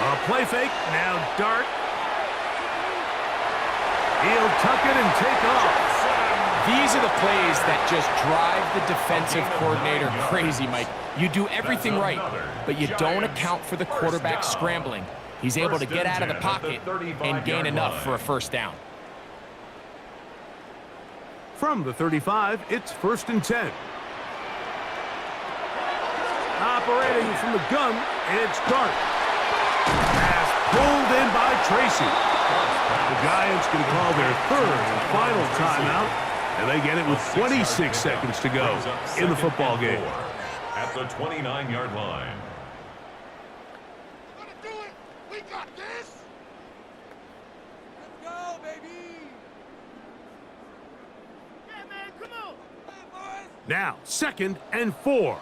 S1: A play fake, now Dart. He'll tuck it and take off.
S2: These are the plays that just drive the defensive coordinator crazy, Mike. You do everything right, but you don't account for the quarterback scrambling. He's able to get out of the pocket and gain enough for a first down.
S1: From the 35, it's 1st and 10. Operating from the gun, it's Dart. Pass pulled in by Tracy. The Giants can call their 3rd and final timeout, and they get it with 26 seconds to go in the football game.
S3: At the 29-yard line.
S4: Gonna do it. We got this. Let's go, baby. Yeah, man, come on. Hey, boys.
S1: Now, 2nd and 4.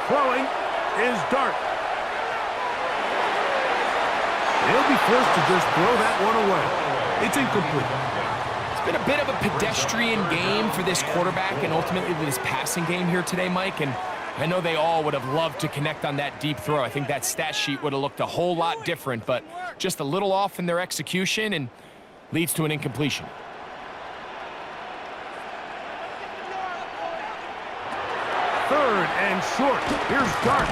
S1: Throwing is Dart. He'll be forced to just throw that one away. It's incomplete.
S2: It's been a bit of a pedestrian game for this quarterback and ultimately this passing game here today, Mike. And I know they all would have loved to connect on that deep throw. I think that stat sheet would have looked a whole lot different, but just a little off in their execution and leads to an incompletion.
S1: Third and short. Here's Dart.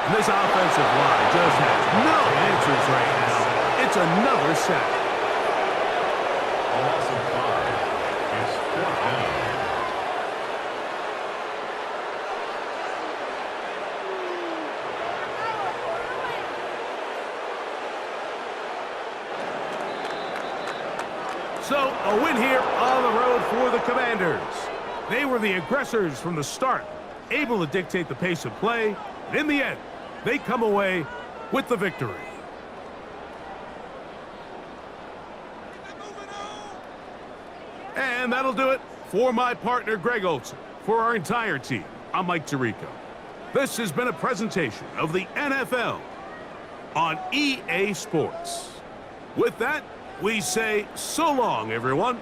S1: And this offensive line just has no answers right now. It's another sack.
S3: A loss of 5. It's 4th down.
S1: So, a win here on the road for the Commanders. They were the aggressors from the start, able to dictate the pace of play, and in the end, they come away with the victory. And that'll do it for my partner, Greg Olson. For our entire team, I'm Mike Tirico. This has been a presentation of the NFL on EA Sports. With that, we say so long, everyone.